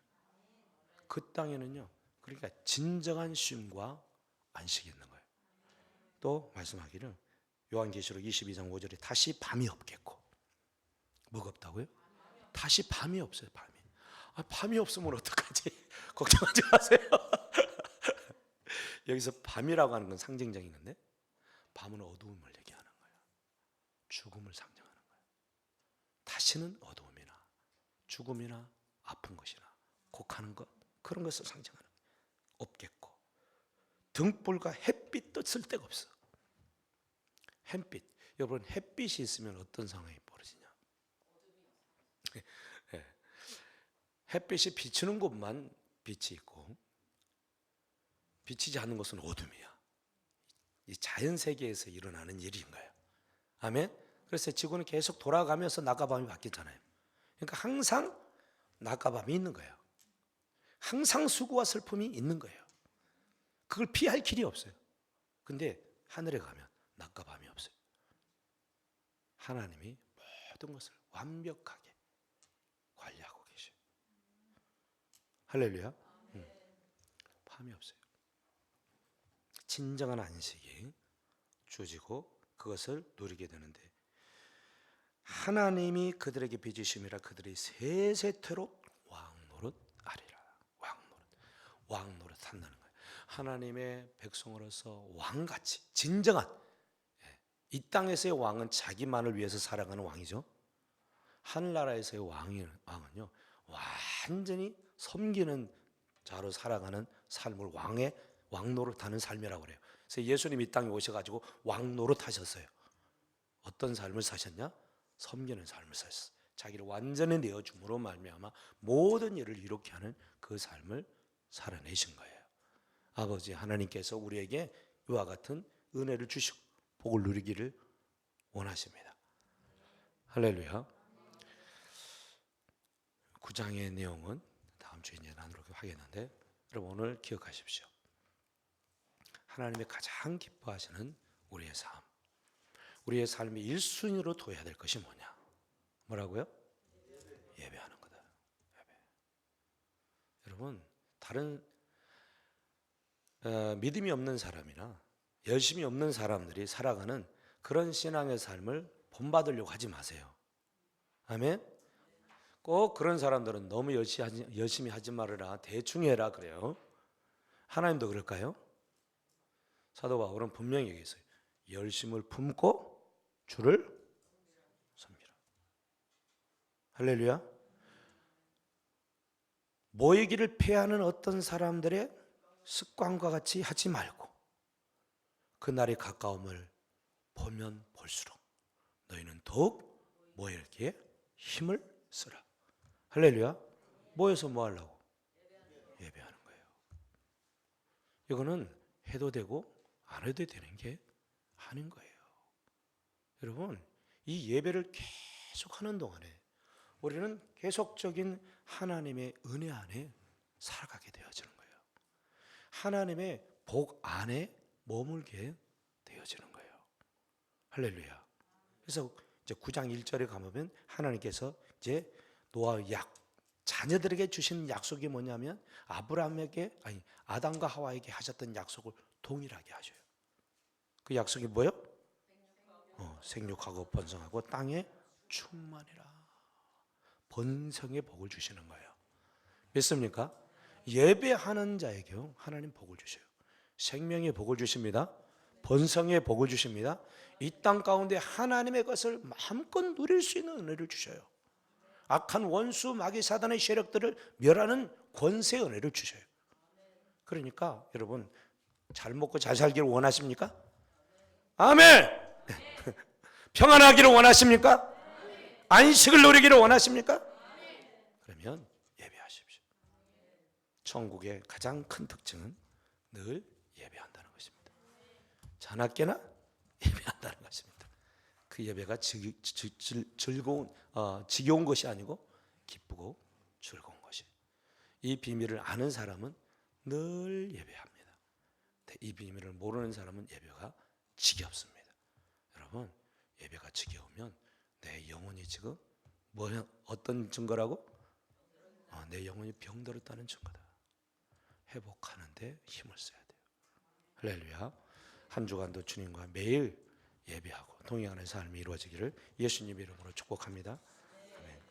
그 땅에는요, 그러니까 진정한 쉼과 안식이 있는 거예요. 또 말씀하기를 요한계시록 22장 5절에 다시 밤이 없겠고. 뭐가 없다고요? 다시 밤이 없어요. 밤이. 아, 밤이 없으면 어떡하지? 걱정하지 마세요. 여기서 밤이라고 하는 건 상징적인 건데 밤은 어두움을 얘기하는 거예요. 죽음을 상징하는 거예요. 다시는 어두움이나 죽음이나 아픈 것이나 곡하는 것, 그런 것을 상징하는 거예요. 없겠고 등불과 햇빛도 쓸 데가 없어. 햇빛. 여러분 햇빛이 있으면 어떤 상황이 벌어지냐? 네. 햇빛이 비추는 곳만 빛이 있고 비치지 않는 것은 어둠이야. 이 자연 세계에서 일어나는 일인 거예요. 아멘. 그래서 지구는 계속 돌아가면서 낮과 밤이 바뀌잖아요. 그러니까 항상 낮과 밤이 있는 거예요. 항상 수고와 슬픔이 있는 거예요. 그걸 피할 길이 없어요. 근데 하늘에 가면 낮과 밤이 없어요. 하나님이 모든 것을 완벽하게 관리하고 계셔요. 할렐루야. 밤이 없어요. 진정한 안식이 주어지고 그것을 누리게 되는데 하나님이 그들에게 빚으심이라 그들이 세세토록 왕노릇하리라. 왕노릇 한다는 거예요. 하나님의 백성으로서 왕같이 진정한, 이 땅에서의 왕은 자기만을 위해서 살아가는 왕이죠. 하늘나라에서의 왕은요 완전히 섬기는 자로 살아가는 삶을 왕노릇하는 삶이라고 그래요. 그래서 예수님이 이 땅에 오셔가지고 왕노릇하셨어요. 어떤 삶을 사셨냐? 섬기는 삶을 사셨어요. 자기를 완전히 내어줌으로 말미암아 모든 일을 이롭게 하는 그 삶을 살아내신 거예요. 아버지 하나님께서 우리에게 이와 같은 은혜를 주시고 복을 누리기를 원하십니다. 할렐루야. 9장의 내용은 다음 주에 이제 나누도록 하겠는데, 여러분 오늘 기억하십시오. 하나님의 가장 기뻐하시는 우리의 삶, 우리의 삶의 1순위로 둬야 될 것이 뭐냐? 뭐라고요? 예배하는 거다. 예배. 여러분 다른 믿음이 없는 사람이나 열심이 없는 사람들이 살아가는 그런 신앙의 삶을 본받으려고 하지 마세요. 아멘. 꼭 그런 사람들은 너무 열심히 하지 말아라, 대충 해라 그래요. 하나님도 그럴까요? 사도 바울은 분명히 얘기했어요. 열심을 품고 주를 섬기라. 할렐루야. 모이기를 패하는 어떤 사람들의 습관과 같이 하지 말고 그날이 가까움을 보면 볼수록 너희는 더욱 모이기에 힘을 쓰라. 할렐루야. 모여서 뭐 하려고? 예배하는 거예요. 이거는 해도 되고 안 해도 되는 게 아닌 거예요. 여러분 이 예배를 계속 하는 동안에 우리는 계속적인 하나님의 은혜 안에 살아가게 되어지는 거예요. 하나님의 복 안에 머물게 되어지는 거예요. 할렐루야. 그래서 이제 9장 1절에 가보면 하나님께서 이제 노아의 자녀들에게 주신 약속이 뭐냐면 아담과 하와에게 하셨던 약속을 동일하게 하셔요. 그 약속이 뭐예요? 생육하고 번성하고 땅에 충만이라. 번성의 복을 주시는 거예요. 믿습니까? 예배하는 자에게 하나님 복을 주셔요. 생명의 복을 주십니다. 번성의 복을 주십니다. 이 땅 가운데 하나님의 것을 마음껏 누릴 수 있는 은혜를 주셔요. 악한 원수 마귀 사단의 세력들을 멸하는 권세의 은혜를 주셔요. 그러니까 여러분 잘 먹고 잘 살기를 원하십니까? 아멘. 평안하기를 원하십니까? 안식을 누리기를 원하십니까? 그러면 예배하십시오. 천국의 가장 큰 특징은 늘 예배한다는 것입니다. 자나깨나 예배한다는 것입니다. 그 예배가 지겨운 것이 아니고 기쁘고 즐거운 것이. 이 비밀을 아는 사람은 늘 예배합니다. 이 비밀을 모르는 사람은 예배가 지겹습니다. 여러분 예배가 지겨우면 내 영혼이 지금 어떤 증거라고? 내 영혼이 병들었다는 증거다. 회복하는데 힘을 써야 돼요. 할렐루야. 한 주간도 주님과 매일 예배하고 동행하는 삶이 이루어지기를 예수님 이름으로 축복합니다.